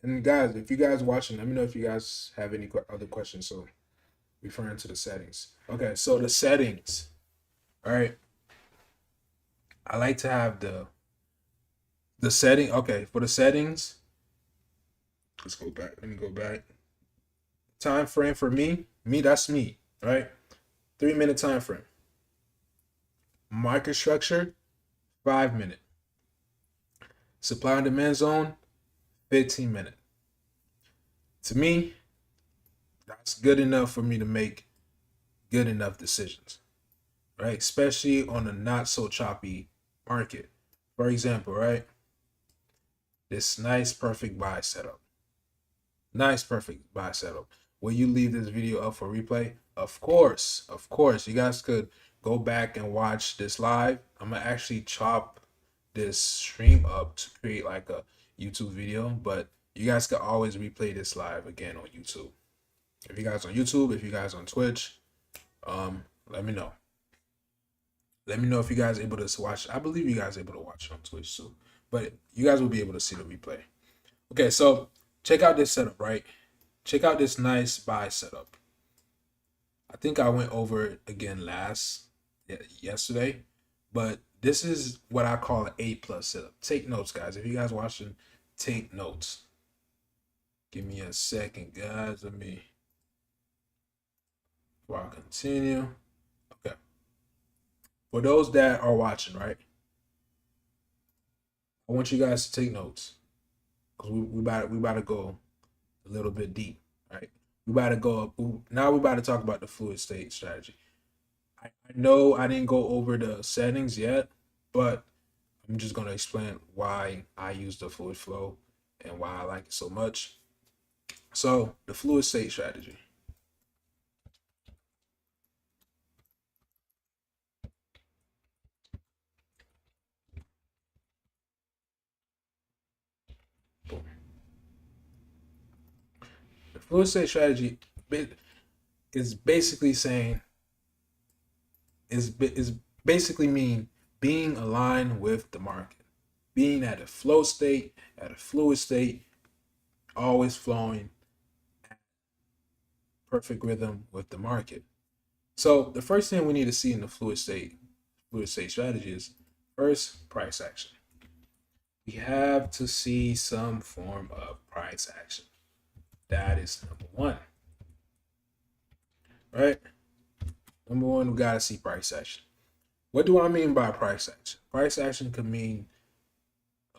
And guys, if you guys watching, let me know if you guys have any other questions. So referring to the settings. Okay, so the settings. All right. I like to have the setting. Okay, for the settings, let's go back. Let me go back. Time frame for me, that's me, right? 3-minute time frame. Market structure, 5-minute. Supply and demand zone, 15-minute. To me, that's good enough for me to make good enough decisions, right? Especially on a not so choppy market. For example, right? This nice perfect buy setup. Nice perfect buy setup. Will you leave this video up for replay? Of course. Of course. You guys could go back and watch this live. I'm gonna actually chop this stream up to create like a YouTube video, but you guys can always replay this live again on YouTube. If you guys on YouTube, if you guys on Twitch, let me know. Let me know if you guys are able to watch. I believe you guys are able to watch on Twitch too. but you guys will be able to see the replay. Okay, so check out this setup, right? Check out this nice buy setup. I think I went over it again yesterday, but this is what I call an A+ setup. Take notes, guys. If you guys watching, take notes. Give me a second, guys. Let me, before I continue. Okay. For those that are watching, right? I want you guys to take notes because we about to go a little bit deep, right? We about to go up. Now we about to talk about the fluid state strategy. I know I didn't go over the settings yet, but I'm just gonna explain why I use the fluid flow and why I like it so much. So the fluid state strategy. Boom. The fluid state strategy is basically saying is basically mean being aligned with the market, being at a flow state, at a fluid state, always flowing, perfect rhythm with the market. So the first thing we need to see in the fluid state strategy is first price action. We have to see some form of price action. That is number one. Right? Number one, we gotta see price action. What do I mean by price action? Price action could mean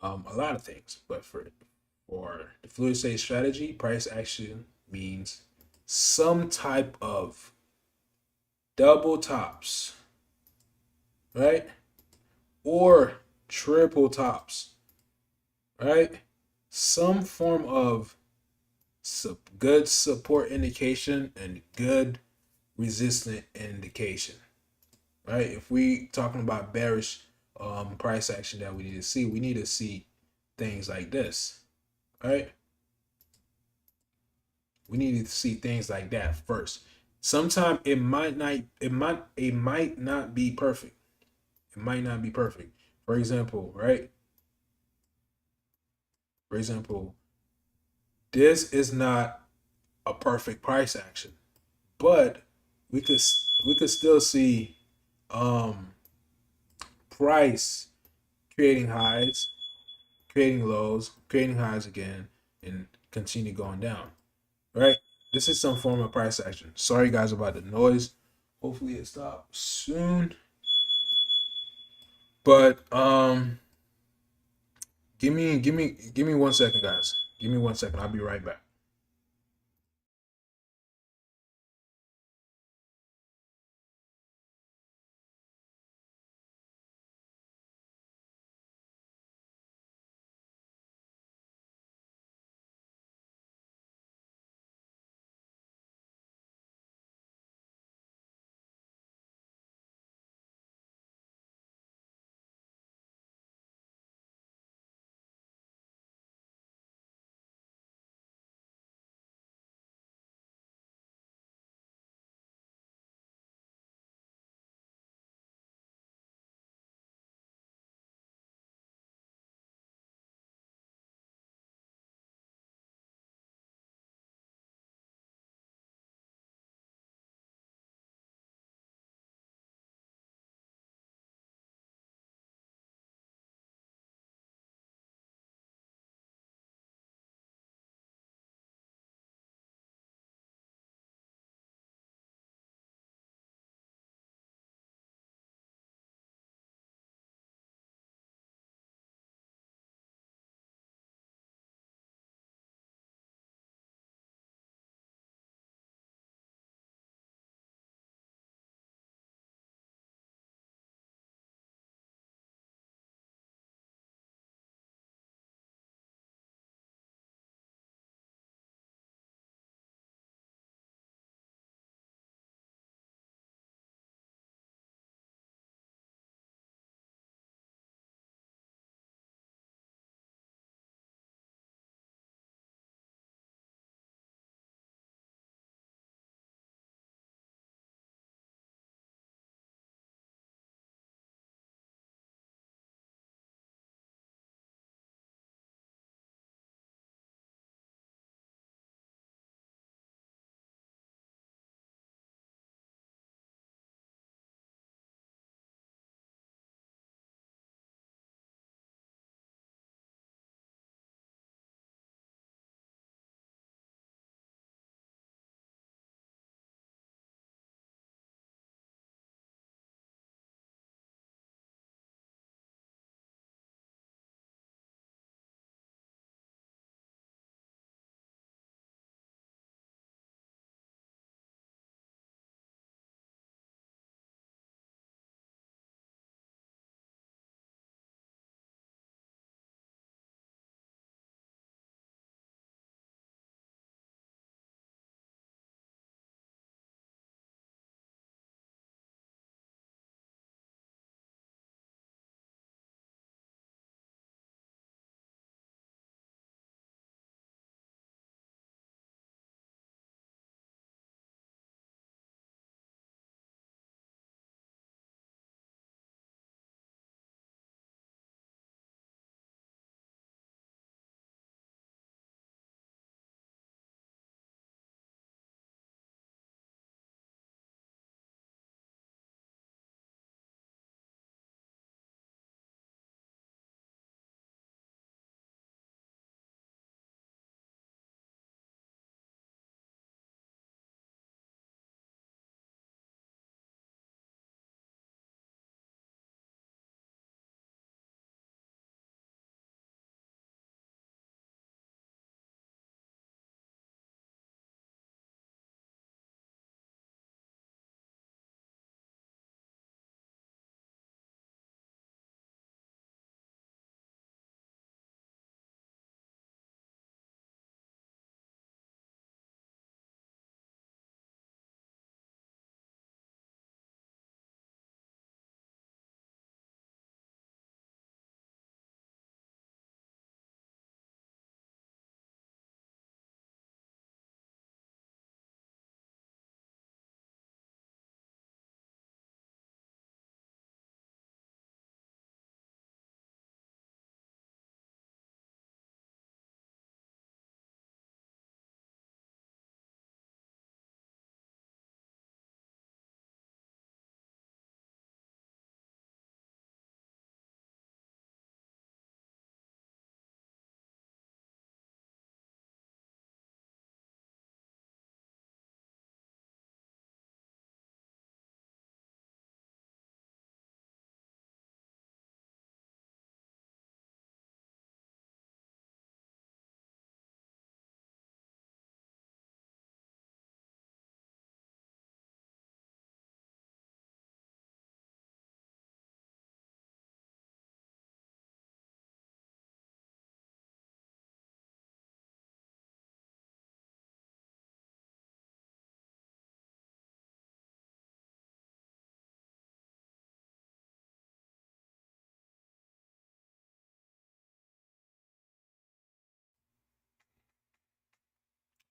a lot of things, but for the fluid state strategy, price action means some type of double tops, right? Or triple tops, right? Some form of good support indication and good resistant indication, right? If we talking about bearish price action that we need to see things like this, right? We need to see things like that first. Sometimes it might not be perfect. It might not be perfect. For example, right? For example, this is not a perfect price action, but we could we could still see um price creating highs, creating lows, creating highs again, and continue going down. Right? This is some form of price action. Sorry guys about the noise. Hopefully it stops soon. But give me 1 second, guys. Give me 1 second. I'll be right back.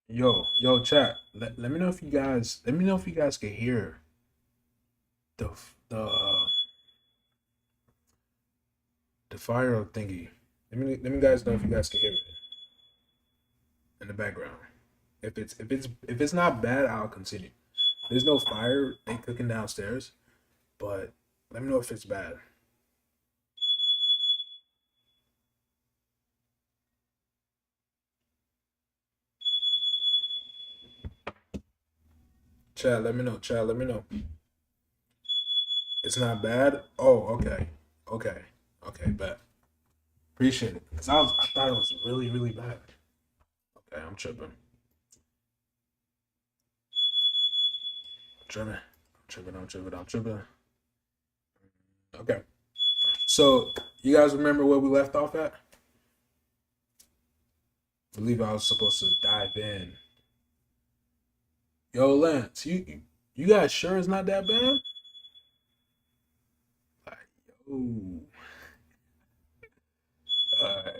Yo, chat. Let me know if you guys. Let me know if you guys can hear the the the fire thingy. Let me guys know if you guys can hear it in the background. If it's not bad, I'll continue. There's no fire they cooking downstairs, but let me know if it's bad. Chat, let me know. Chat, let me know. It's not bad. Oh, okay, okay, okay. Bet. Appreciate it. Cause I thought it was really really bad. Okay, I'm tripping. I'm tripping. I'm tripping. I'm tripping. I'm tripping. Okay. So you guys remember where we left off at? I believe I was supposed to dive in. Yo, Lance, you guys sure it's not that bad? Like, yo,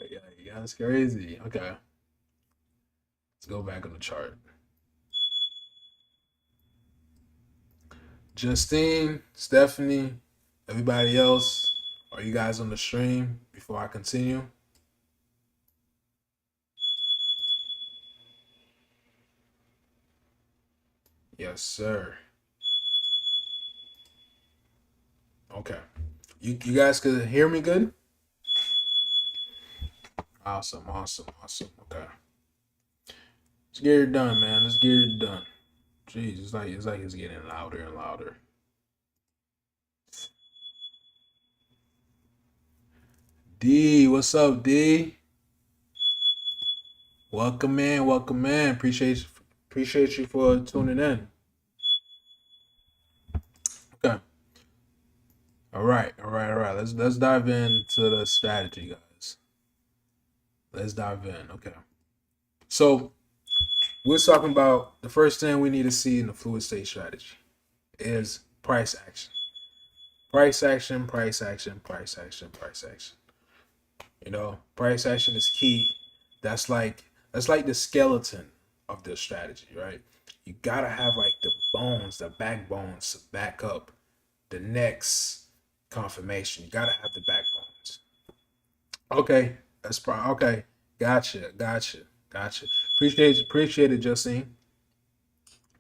yeah, yeah, that's crazy. Okay, let's go back on the chart. Justine, Stephanie, everybody else, are you guys on the stream before I continue? Yes, sir. Okay. You guys could hear me good? Awesome, awesome, awesome. Okay. Let's get it done, man. Let's get it done. Jeez, it's like it's getting louder and louder. D, what's up, D? Welcome in, welcome in. Appreciate you for tuning in. Okay. All right. Let's dive into the strategy, guys. Let's dive in. Okay. So we're talking about the first thing we need to see in the fluid state strategy is price action. Price action, price action, price action, price action. Price action is key. That's like the skeleton of the strategy, right? You gotta have like the bones, the backbones to back up the next confirmation. You gotta have the backbones. Okay, that's probably okay. Gotcha. Appreciate it, Justine.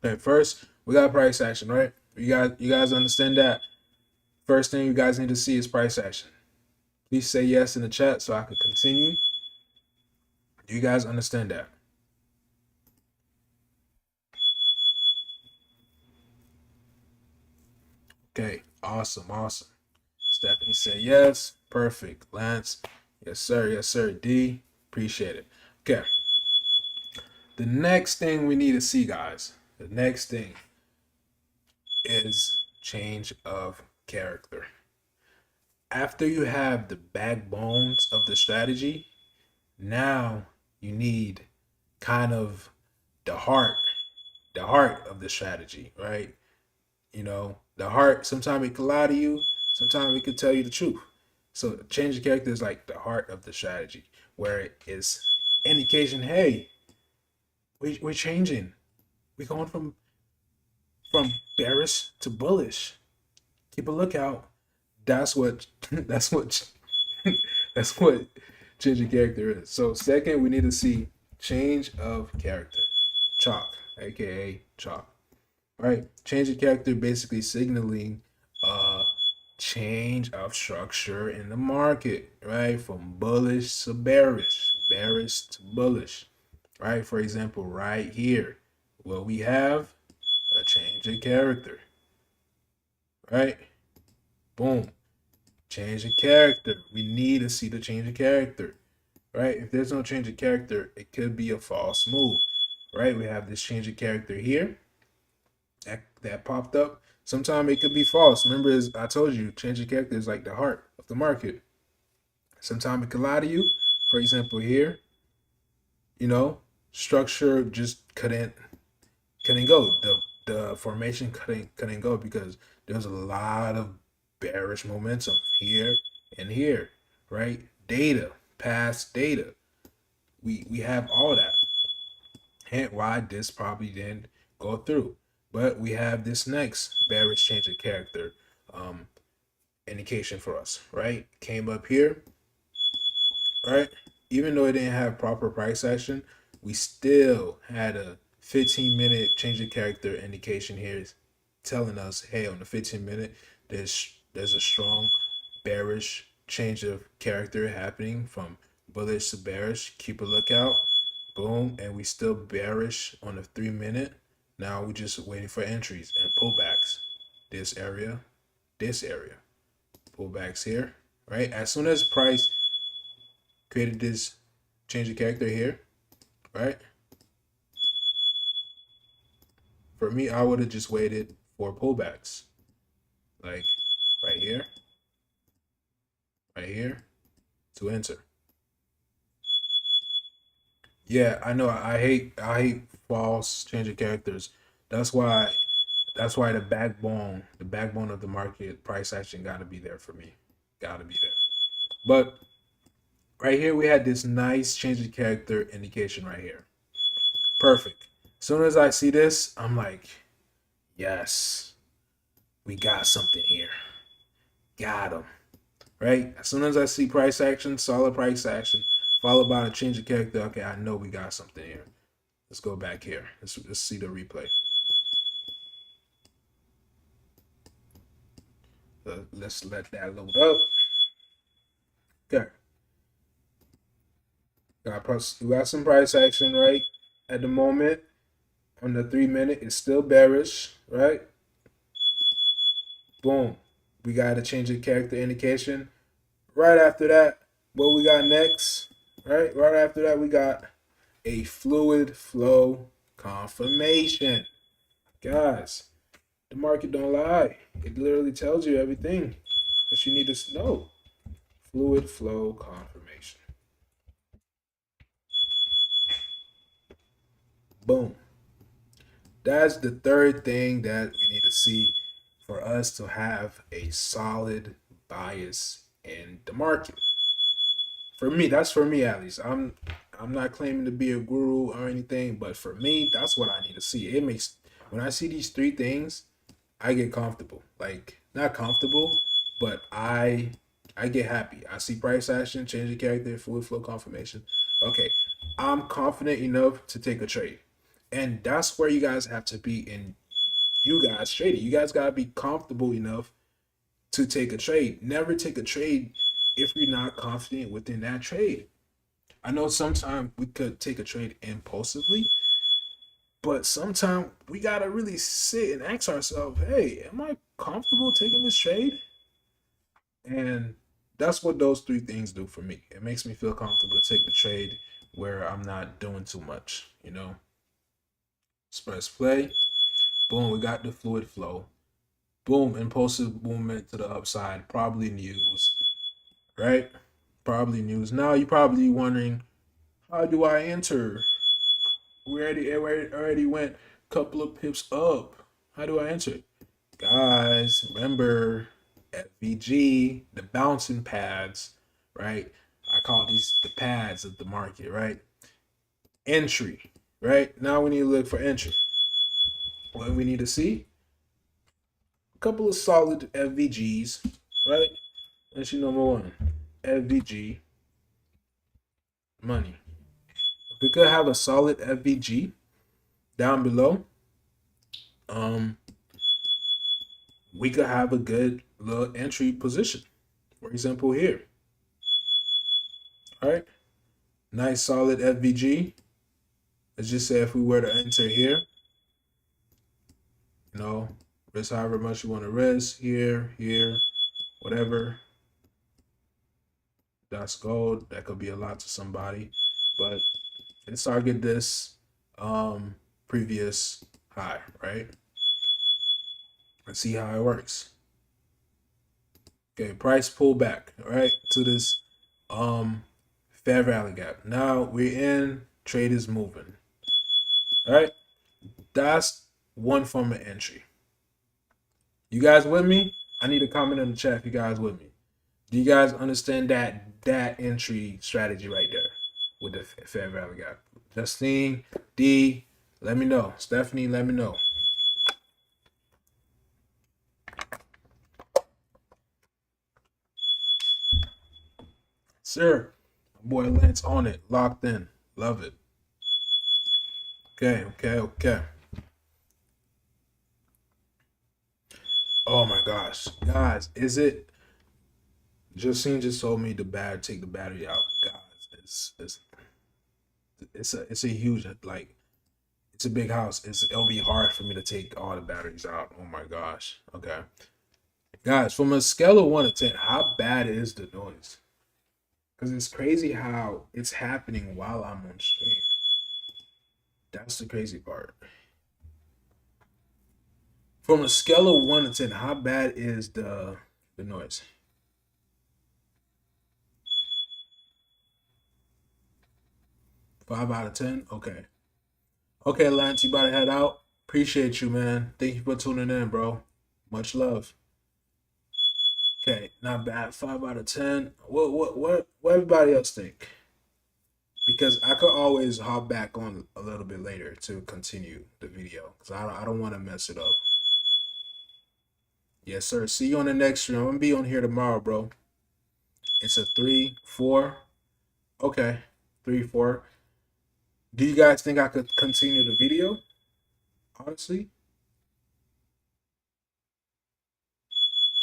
Okay, first we got price action, right? You guys understand that? First thing you guys need to see is price action. Please say yes in the chat so I could continue. Do you guys understand that? Okay, awesome. Stephanie said yes. Perfect. Lance, yes, sir. D, appreciate it. Okay, the next thing we need to see, guys, the next thing is change of character. After you have the backbones of the strategy, now you need kind of the heart, the heart of the strategy, right? The heart, sometimes it could lie to you, sometimes it could tell you the truth. So change of character is like the heart of the strategy, where it is indication, hey, we're changing. We're going from bearish to bullish. Keep a lookout. That's what that's what that's what change of character is. So second, we need to see change of character. Chalk, aka chalk. Right? Change of character basically signaling a change of structure in the market, right? From bullish to bearish to bullish, right? For example, right here, what we have a change of character, right? Boom, change of character. We need to see the change of character, right? If there's no change of character, it could be a false move, right? We have this change of character here that popped up. Sometimes it could be false. Remember, as I told you, change of character is like the heart of the market. Sometimes it could lie to you. For example, here, you know, structure just couldn't go. The formation couldn't go because there's a lot of bearish momentum here and here, right? Data, past data. We have all that. hint why this probably didn't go through. But we have this next bearish change of character um, indication for us, right? Came up here, right? Even though it didn't have proper price action, we still had a 15-minute change of character indication here telling us, hey, on the 15-minute, there's a strong bearish change of character happening from bullish to bearish. Keep a lookout. Boom, and we still bearish on the 3-minute. Now we just waiting for entries and pullbacks. This area, pullbacks here, right? As soon as price created this change of character here, right? For me, I would have just waited for pullbacks, like right here, right here, to enter. Yeah, I know. I hate false change of characters. That's why the backbone of the market price action got to be there for me. Got to be there. But right here we had this nice change of character indication right here. Perfect. As soon as I see this, I'm like, yes, we got something here. Got him. Right? As soon as I see price action, solid price action, followed by a change of character, okay, I know we got something here. Let's go back here. Let's see the replay. Let's let that load up. Okay. We got some price action, right? At the moment, on the 3-minute, it's still bearish, right? Boom. We got a change of character indication. Right after that, what we got next, right? Right after that, we got a fluid flow confirmation. Guys, the market don't lie. It literally tells you everything that you need to know. Fluid flow confirmation. Boom. That's the third thing that we need to see for us to have a solid bias in the market. For me, that's for me at least. I'm not claiming to be a guru or anything, but for me, that's what I need to see. It makes when I see these three things, I get comfortable. Like not comfortable, but I get happy. I see price action, change of character, fluid flow confirmation. Okay, I'm confident enough to take a trade. And that's where you guys have to be in you guys trading. You guys gotta be comfortable enough to take a trade. Never take a trade if you're not confident within that trade. I know sometimes we could take a trade impulsively, but sometimes we gotta really sit and ask ourselves, hey, am I comfortable taking this trade? And that's what those three things do for me. It makes me feel comfortable to take the trade where I'm not doing too much, you know. Press play. Boom, we got the fluid flow. Boom, impulsive movement to the upside. Probably news, right? Probably news. Now you're probably wondering, how do I enter? We already went a couple of pips up. How do I enter? Guys, remember FVG, the bouncing pads, right? I call these the pads of the market, right? Entry, right? Now we need to look for entry. What we need to see? A couple of solid FVGs, right? Entry number one, FVG, money. If we could have a solid FVG down below, we could have a good little entry position. For example, here. All right. Nice solid FVG. Let's just say if we were to enter here, you know, risk however much you want to risk here, whatever. That's gold. That could be a lot to somebody, but let's target this previous high, right? Let's see how it works. Okay, price pullback, right, to this fair value gap. Now we're in, trade is moving. All right, that's one form of entry. You guys with me? I need a comment in the chat if you guys with me. Do you guys understand that entry strategy right there with the fair value gap? Justine, D, let me know. Stephanie, let me know. Sir, my boy Lance on it. Locked in. Love it. Okay. Oh my gosh. Guys, is it Justine just told me the battery take the battery out. Guys, it's a huge, like, it's a big house. It'll be hard for me to take all the batteries out. Oh my gosh. Okay. Guys, from a scale of 1 to 10, how bad is the noise? Because it's crazy how it's happening while I'm on stream. That's the crazy part. From a scale of 1 to 10, how bad is the noise? 5 out of 10? Okay. Okay, Lance, you about to head out? Appreciate you, man. Thank you for tuning in, bro. Much love. Okay, not bad. 5 out of 10. What everybody else think? Because I could always hop back on a little bit later to continue the video. Because I don't want to mess it up. Yes, sir. See you on the next stream. I'm gonna be on here tomorrow, bro. It's a 3-4. Okay. 3-4. Do you guys think I could continue the video? Honestly?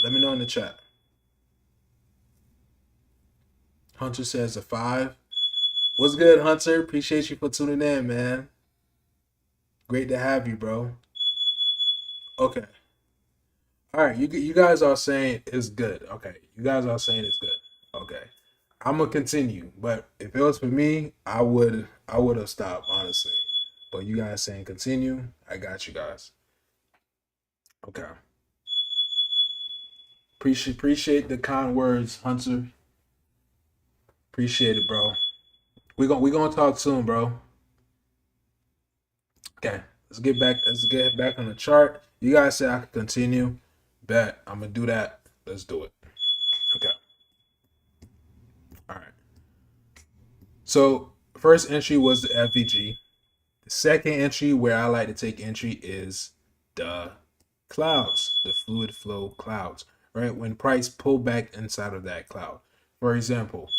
Let me know in the chat. Hunter says a 5. What's good, Hunter? Appreciate you for tuning in, man. Great to have you, bro. Okay. All right. You guys are saying it's good. Okay. You guys are saying it's good. Okay. I'm gonna continue, but if it was for me, I would have stopped, honestly. But you guys saying continue, I got you guys. Okay. Appreciate the kind words, Hunter. Appreciate it, bro. We gonna talk soon, bro. Okay. Let's get back on the chart. You guys say I can continue. Bet. I'm gonna do that. Let's do it. Okay. All right. So first entry was the FVG. The second entry where I like to take entry is the clouds, the fluid flow clouds, right? When price pull back inside of that cloud. For example,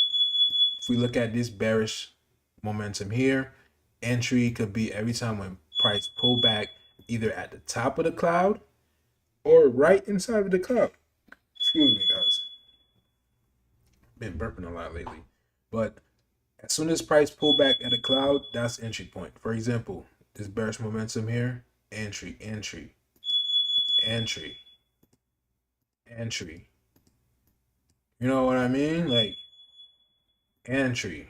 if we look at this bearish momentum here, entry could be every time when price pull back either at the top of the cloud or right inside of the cloud. Excuse me, guys. Been burping a lot lately. But as soon as price pull back at a cloud, that's entry point. For example, this bearish momentum here, entry, entry, entry, entry. You know what I mean? Like entry.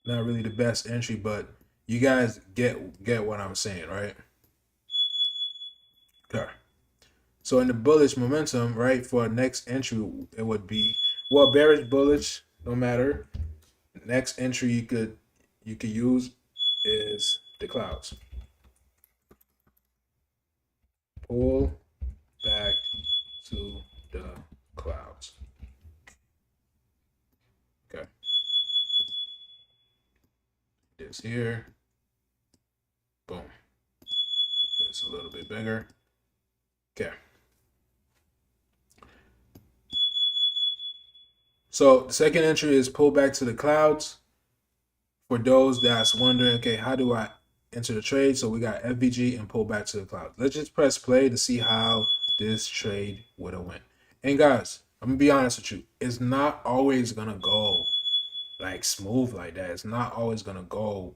Not really the best entry, but you guys get what I'm saying, right? Okay. So in the bullish momentum, right, for next entry, it would be, well, bearish, bullish, no matter. Next entry you could use is the clouds. Pull back to the clouds. Okay. This here. Boom. It's a little bit bigger. Okay. So the second entry is pull back to the clouds. For those that's wondering, okay, how do I enter the trade? So we got FVG and pull back to the cloud. Let's just press play to see how this trade would have went. And guys, I'm gonna be honest with you, it's not always gonna go like smooth like that. It's not always gonna go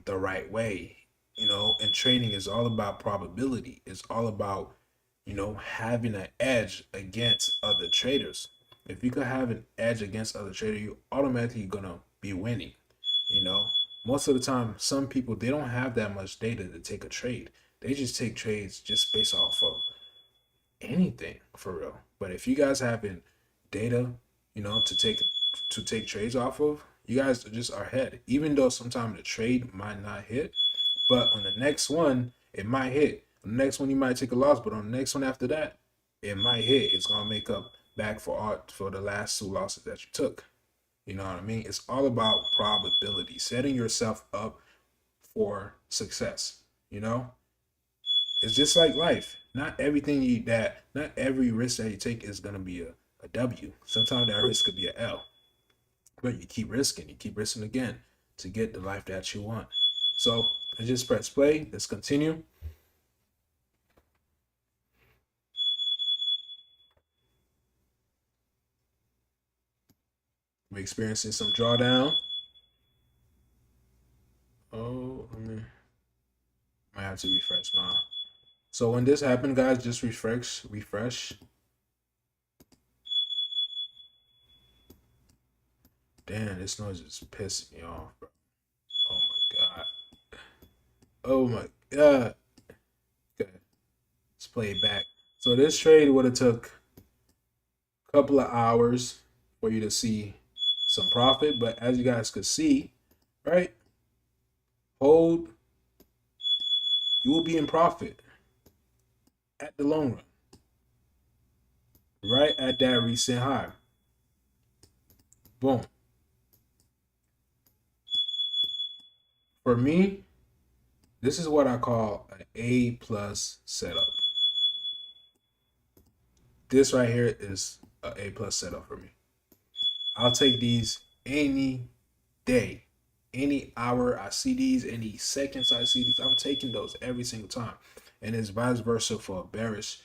the right way. And trading is all about probability. It's all about, having an edge against other traders. If you could have an edge against other traders, you automatically gonna be winning. Most of the time, some people, they don't have that much data to take a trade. They just take trades just based off of anything for real. But if you guys having data, to take trades off of, you guys just are ahead. Even though sometimes the trade might not hit, but on the next one, it might hit. On the next one, you might take a loss, but on the next one after that, it might hit. It's gonna make up back for the last two losses that you took. You know what I mean? It's all about probability, setting yourself up for success. You know, it's just like life. Not every risk that you take is gonna be a W. Sometimes that risk could be a L. But you keep risking again to get the life that you want. So I just press play. Let's continue. We're experiencing some drawdown. Oh, might have to refresh now. So when this happened, guys, just refresh. Damn, this noise is pissing me off, bro. Oh my god. Oh my god. Okay, let's play it back. So this trade would have took a couple of hours for you to see some profit, but as you guys could see, right? Hold, you will be in profit at the long run, right at that recent high. Boom. For me, this is what I call an A plus setup. This right here is an A plus setup for me. I'll take these any day, any hour I see these, any seconds I see these. I'm taking those every single time, and it's vice versa for a bearish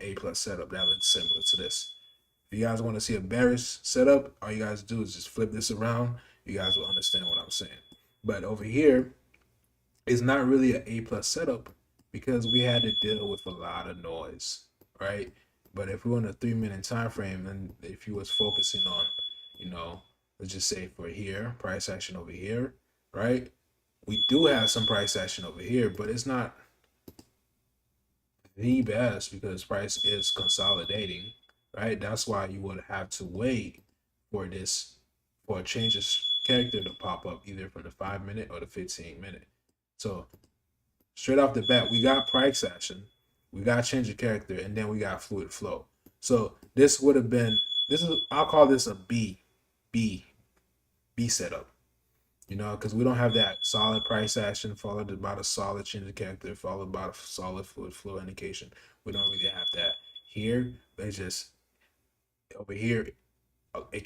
A plus setup that looks similar to this. If you guys want to see a bearish setup, all you guys do is just flip this around. You guys will understand what I'm saying. But over here, it's not really an A plus setup because we had to deal with a lot of noise, right? But if we're on a 3 minute time frame, and if you was focusing on, you know, let's just say for here, price action over here, right? We do have some price action over here, but it's not the best because price is consolidating, right? That's why you would have to wait for this, for a change of character to pop up either for the 5 minute or the 15 minute. So straight off the bat, we got price action, we got change of character, and then we got fluid flow. So this would have been, this is, I'll call this a B, B setup. You know, because we don't have that solid price action followed by a solid change of character followed by a solid fluid flow indication. We don't really have that here, but it's just over here. It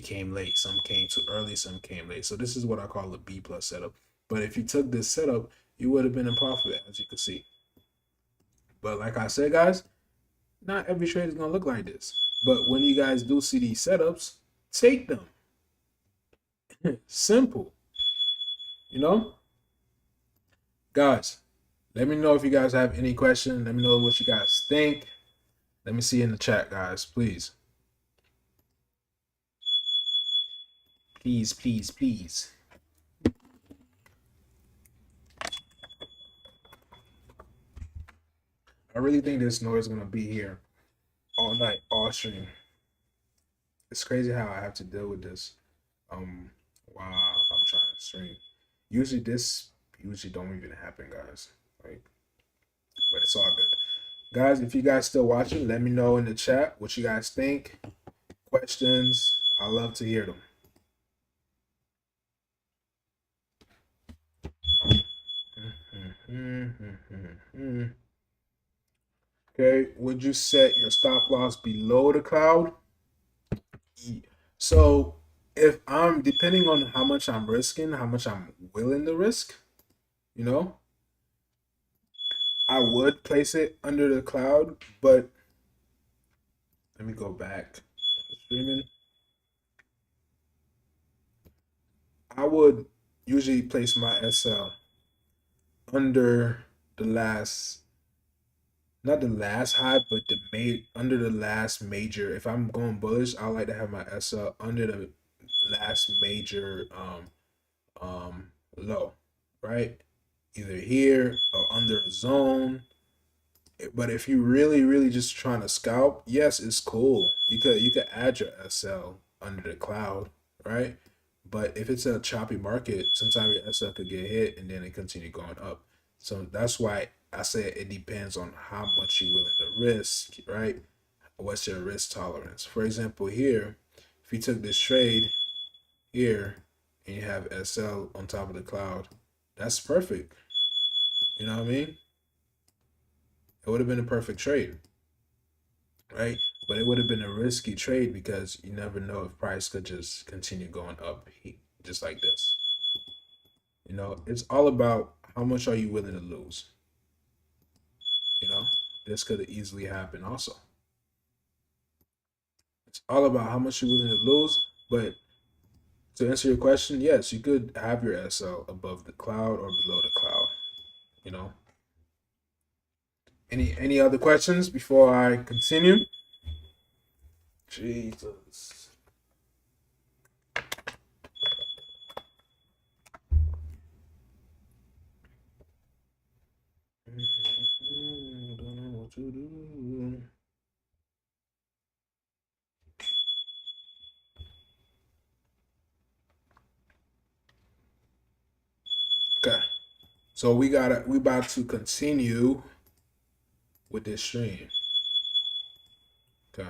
came late. Some came too early. Some came late. So this is what I call a B plus setup. But if you took this setup, you would have been in profit, as you can see. But like I said, guys, not every trade is gonna look like this. But when you guys do see these setups, take them. Simple. You know, guys. Let me know if you guys have any questions. Let me know what you guys think. Let me see in the chat, guys. Please. Please, please, please. I really think this noise is going to be here all night, all stream. It's crazy how I have to deal with this while I'm trying to stream. Usually don't even happen, guys. Like, but it's all good. Guys, if you guys still watching, let me know in the chat what you guys think. Questions. I love to hear them. Okay, would you set your stop loss below the cloud? So if I'm depending on how much I'm risking, how much I'm willing to risk, you know, I would place it under the cloud, but let me go back. Streaming. I would usually place my SL under the last, not the last high, but under the last major. If I'm going bullish, I like to have my SL under the last major low, right? Either here or under a zone. But if you really just trying to scalp, yes, it's cool. You could add your SL under the cloud, right? But if it's a choppy market, sometimes your SL could get hit and then it continue going up. So that's why I say it depends on how much you're willing to risk, right? What's your risk tolerance? For example, here, if you took this trade, here and you have SL on top of the cloud, that's perfect. You know what I mean? It would have been a perfect trade, right? But it would have been a risky trade because you never know if price could just continue going up just like this. You know, it's all about how much are you willing to lose. You know, this could easily happen also. It's all about how much you're willing to lose. But to answer your question, yes, you could have your SL above the cloud or below the cloud. You know, any other questions before I continue? Jesus. Don't know what to do. Okay, so we about to continue with this stream. Okay.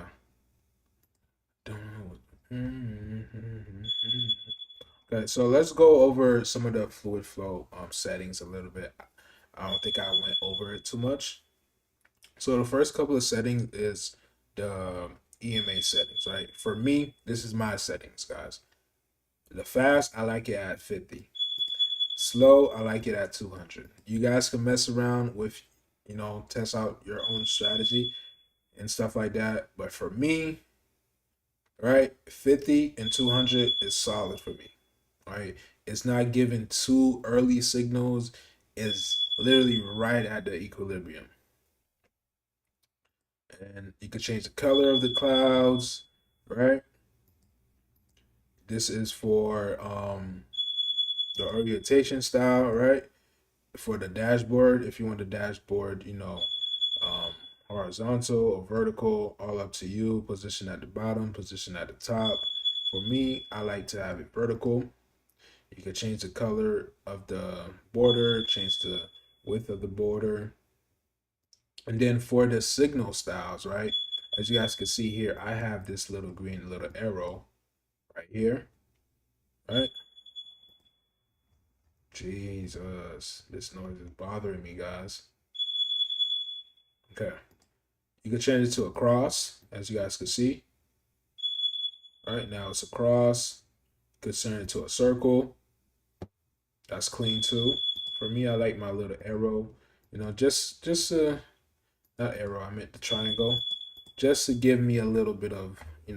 Don't know what. Okay, so let's go over some of the fluid flow settings a little bit. I don't think I went over it too much. So the first couple of settings is the EMA settings, right? For me, this is my settings, guys. The fast, I like it at 50. Slow, I like it at 200. You guys can mess around with, test out your own strategy and stuff like that. But for me, right, 50 and 200 is solid for me, right? It's not giving too early signals. It's literally right at the equilibrium. And you can change the color of the clouds, right? This is for the orientation style, right? For the dashboard, if you want the dashboard, um, horizontal or vertical, all up to you. Position at the bottom, position at the top. For me, I like to have it vertical. You can change the color of the border, change the width of the border. And then for the signal styles, right? As you guys can see here, I have this little green little arrow right here, right? Jesus, this noise is bothering me, guys. Okay. You can change it to a cross, as you guys can see. All right, now it's a cross. You can turn it to a circle. That's clean too. For me, I like my little arrow. Just not arrow. I meant the triangle, just to give me a little bit of a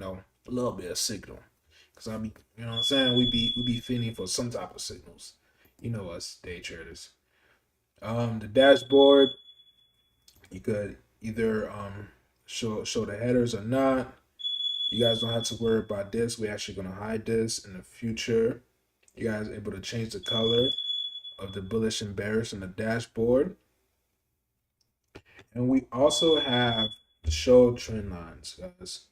little bit of signal. Cause I be what I'm saying, we be feeling for some type of signals. You know us day traders. The dashboard, you could either show the headers or not. You guys don't have to worry about this. We're actually gonna hide this in the future. You guys are able to change the color of the bullish and bearish on the dashboard. And we also have the show trend lines, guys.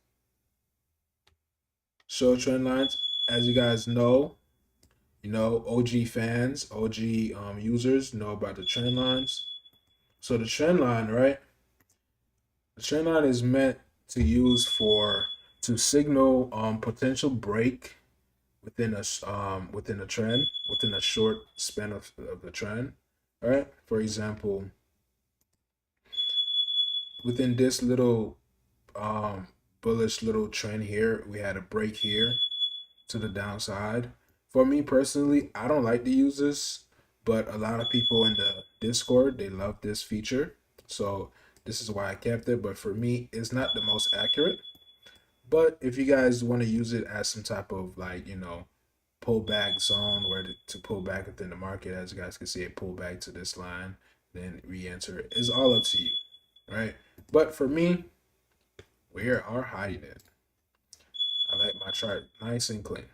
Show trend lines, as you guys know, OG fans, OG users know about the trend lines. So the trend line, right? The trend line is meant to use to signal potential break within a trend, within a short span of the trend. All right. For example, within this little bullish little trend here, we had a break here to the downside. For me personally, I don't like to use this, but a lot of people in the Discord, they love this feature. So this is why I kept it. But for me, it's not the most accurate. But if you guys want to use it as some type of pullback zone where to pull back within the market, as you guys can see, it pull back to this line, then re-enter it. It's all up to you, right? But for me, we are hiding it. I like my chart nice and clean.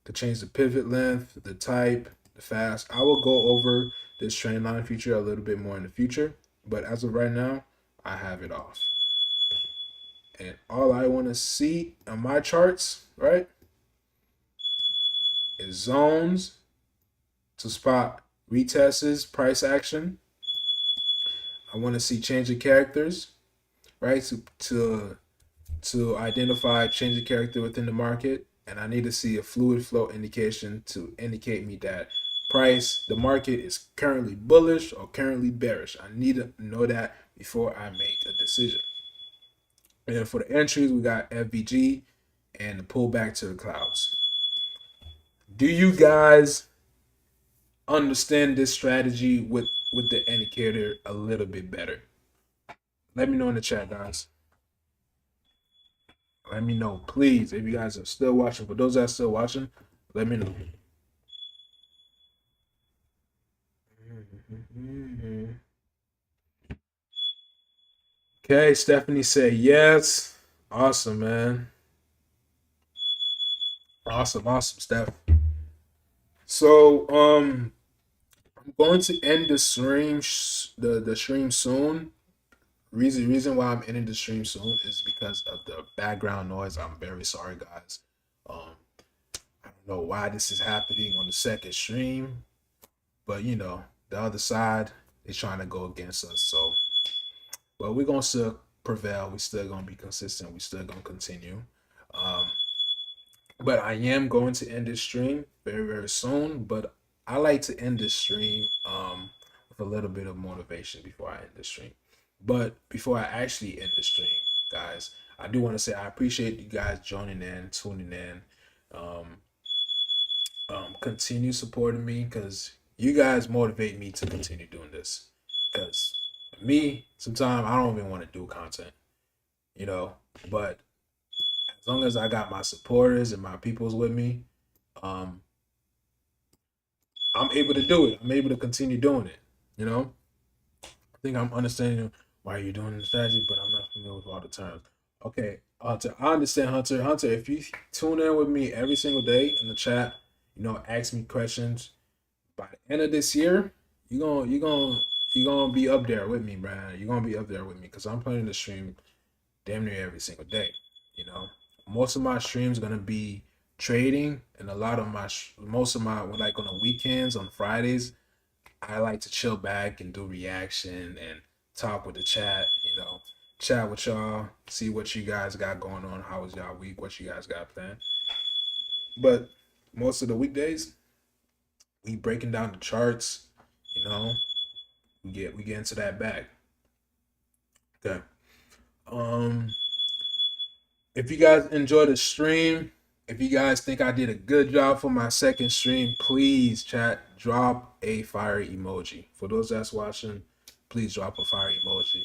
To change the pivot length, the type, the fast. I will go over this trend line feature a little bit more in the future, but as of right now, I have it off. And all I want to see on my charts, right, is zones to spot retests, price action. I want to see change of characters, right, to identify change of character within the market. and I need to see a fluid flow indication to indicate me that the market is currently bullish or currently bearish. I need to know that before I make a decision. And for the entries, we got FVG and the pullback to the clouds. Do you guys understand this strategy with the indicator a little bit better? Let me know in the chat, guys. Let me know, please, if you guys are still watching. For those that are still watching, let me know. Okay, Stephanie said yes. Awesome, man. Awesome, Steph. So, I'm going to end the stream, the stream soon. Reason why I'm ending the stream soon is because of the background noise. I'm very sorry, guys. Um, I don't know why this is happening on the second stream, but the other side is trying to go against us. So, but we're gonna still prevail. We still gonna be consistent. We still gonna continue. Um, but I am going to end this stream very soon. But I like to end this stream with a little bit of motivation before I end the stream. But before I actually end the stream, guys, I do want to say I appreciate you guys joining in, tuning in. Um, Continue supporting me because you guys motivate me to continue doing this. Because me, sometimes I don't even want to do content, you know. But as long as I got my supporters and my peoples with me, um, I'm able to do it. I'm able to continue doing it. You know, I think I'm understanding why you're doing the strategy, but I'm not familiar with all the terms. Okay, Hunter, I understand, Hunter. Hunter, if you tune in with me every single day in the chat, ask me questions. By the end of this year, you're gonna be up there with me, Brian. You're gonna be up there with me because I'm planning to stream damn near every single day. You know, most of my streams gonna be trading, and a lot of most of my like on the weekends on Fridays, I like to chill back and do reaction and talk with the chat. Chat with y'all, see what you guys got going on. How was y'all week? What you guys got planned? But most of the weekdays, we breaking down the charts. You know, we get into that bag. Okay. Um, if you guys enjoy the stream, if you guys think I did a good job for my second stream, please chat drop a fire emoji. For those that's watching, please drop a fire emoji.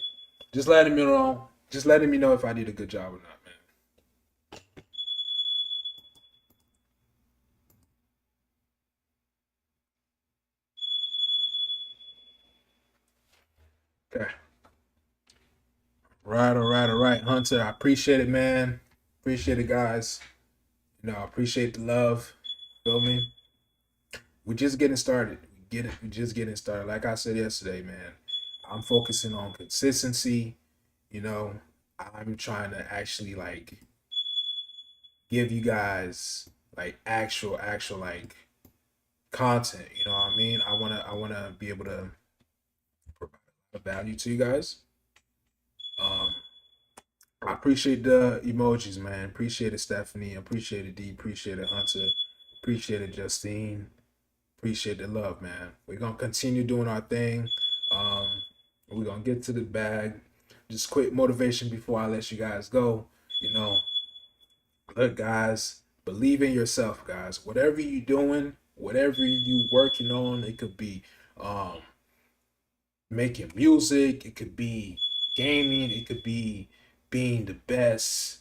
Just letting me know. Just letting me know if I did a good job or not, man. Okay. All right, Hunter. I appreciate it, man. Appreciate it, guys. I appreciate the love. Feel me? We're just getting started. We're just getting started. Like I said yesterday, man, I'm focusing on consistency. You know, I'm trying to actually like give you guys like actual like content. You know what I mean? I wanna be able to provide a value to you guys. Um, I appreciate the emojis, man. Appreciate it, Stephanie. Appreciate it, D. Appreciate it, Hunter. Appreciate it, Justine. Appreciate the love, man. We're gonna continue doing our thing. Um, we're gonna get to the bag. Just quick motivation before I let you guys go. You know, look, guys, believe in yourself, guys. Whatever you doing, whatever you working on, it could be um making music, it could be gaming, it could be being the best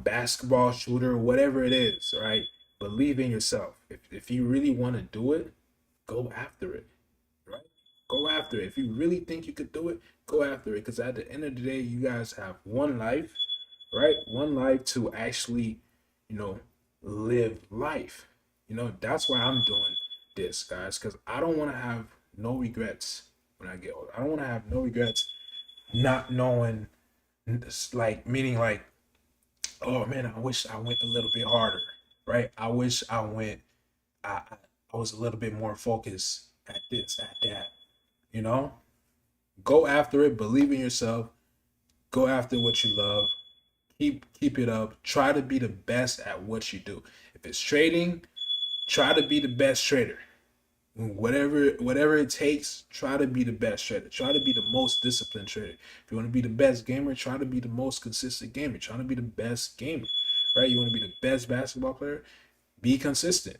basketball shooter, whatever it is, right? Believe in yourself. If you really want to do it, go after it, right? Go after it. If you really think you could do it, go after it. Because at the end of the day, you guys have one life, right? One life to actually, you know, live life. That's why I'm doing this, guys, because I don't want to have no regrets when I get older. I don't want to have no regrets not knowing, like, meaning like, oh man, I wish I went a little bit harder, right? I wish I I was a little bit more focused at this, at that, you know? Go after it, believe in yourself, go after what you love, Keep it up. Try to be the best at what you do. If it's trading, try to be the best trader. Whatever it takes, try to be the best trader. Try to be the most disciplined trader. If you want to be the best gamer, try to be the most consistent gamer. Try to be the best gamer. Right? You want to be the best basketball player? Be consistent.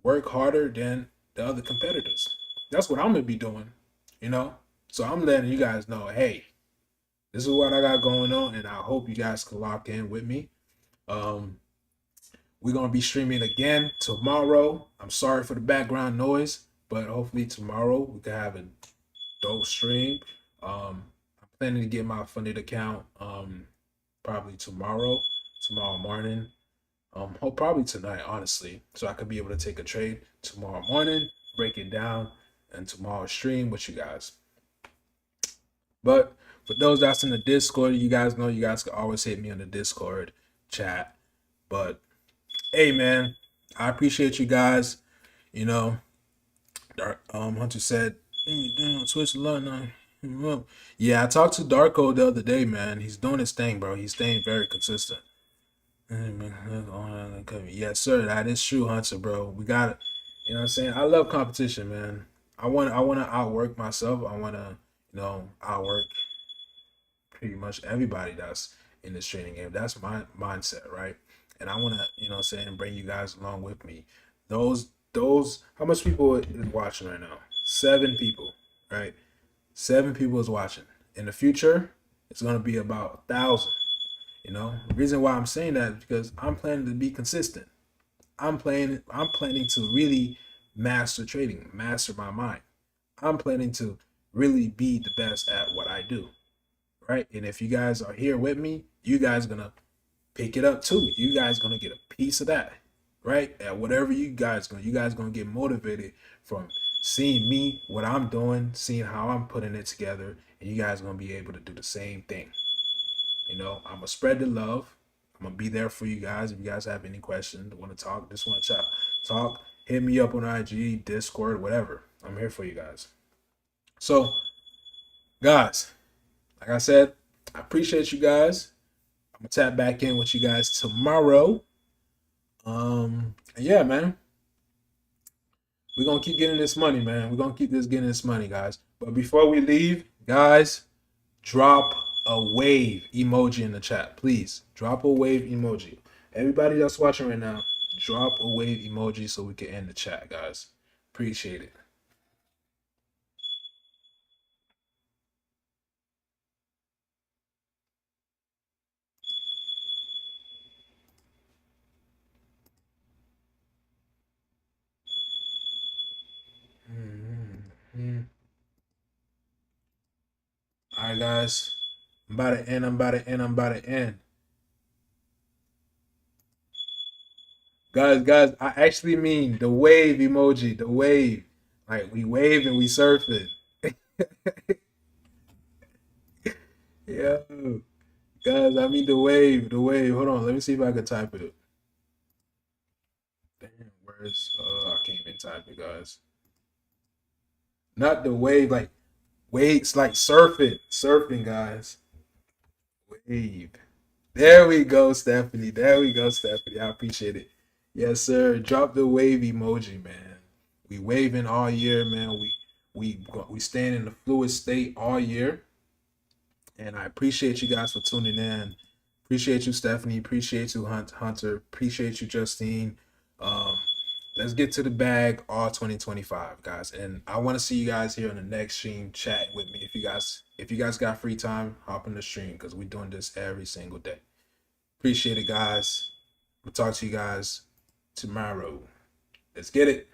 Work harder than the other competitors. That's what I'm gonna be doing, you know. So I'm letting you guys know, hey, this is what I got going on, and I hope you guys can lock in with me. Um, we're gonna be streaming again tomorrow. I'm sorry for the background noise, but hopefully tomorrow we can have a dope stream. I'm planning to get my funded account probably tomorrow morning. Probably tonight, honestly, so I could be able to take a trade tomorrow morning, break it down, and tomorrow stream with you guys. But for those that's in the Discord, you guys know you guys can always hit me on the Discord chat. But hey, man, I appreciate you guys. You know, Hunter said, "Hey, damn, Switch a lot now." Yeah, I talked to Darko the other day, man. He's doing his thing, bro. He's staying very consistent. Yes, sir. That is true, Hunter, bro. We got it. You know what I'm saying? I love competition, man. I want to outwork myself. I want to, outwork pretty much everybody that's in this training game. That's my mindset, right? And I want to, bring you guys along with me. Those how much people is watching right now? 7 people, right? 7 people is watching. In the future, it's going to be about 1,000. The reason why I'm saying that is because I'm planning to be consistent. I'm planning to really master trading, master my mind. I'm planning to really be the best at what I do. Right? And if you guys are here with me, you guys gonna pick it up too. You guys gonna get a piece of that. Right? At whatever you guys gonna get motivated from seeing me, what I'm doing, seeing how I'm putting it together, and you guys gonna be able to do the same thing. I'm gonna spread the love. I'm gonna be there for you guys. If you guys have any questions, want to talk, just want to chat, talk, hit me up on IG, Discord, whatever. I'm here for you guys. So, guys, like I said, I appreciate you guys. I'm gonna tap back in with you guys tomorrow. Yeah, man, we're gonna keep getting this money, man. We're gonna keep getting this money, guys. But before we leave, guys, drop a wave emoji in the chat, please. Drop a wave emoji. Everybody that's watching right now, drop a wave emoji so we can end the chat, guys. Appreciate it. Mm-hmm. All right, guys. I'm about to end. Guys, I actually mean the wave emoji, the wave. Like we wave and we surfing. Yeah. Guys, I mean the wave. Hold on, let me see if I can type it. Damn, where's I can't even type it, guys. Not the wave, like waves, like surfing, guys. Wave. There we go, Stephanie. There we go, Stephanie. I appreciate it. Yes, sir. Drop the wave emoji, man. We waving all year, man. We staying in the fluid state all year. And I appreciate you guys for tuning in. Appreciate you, Stephanie. Appreciate you, Hunter. Appreciate you, Justine. Um, let's get to the bag all 2025, guys. And I want to see you guys here on the next stream chatting with me. If you guys got free time, hop in the stream because we're doing this every single day. Appreciate it, guys. We'll talk to you guys tomorrow. Let's get it.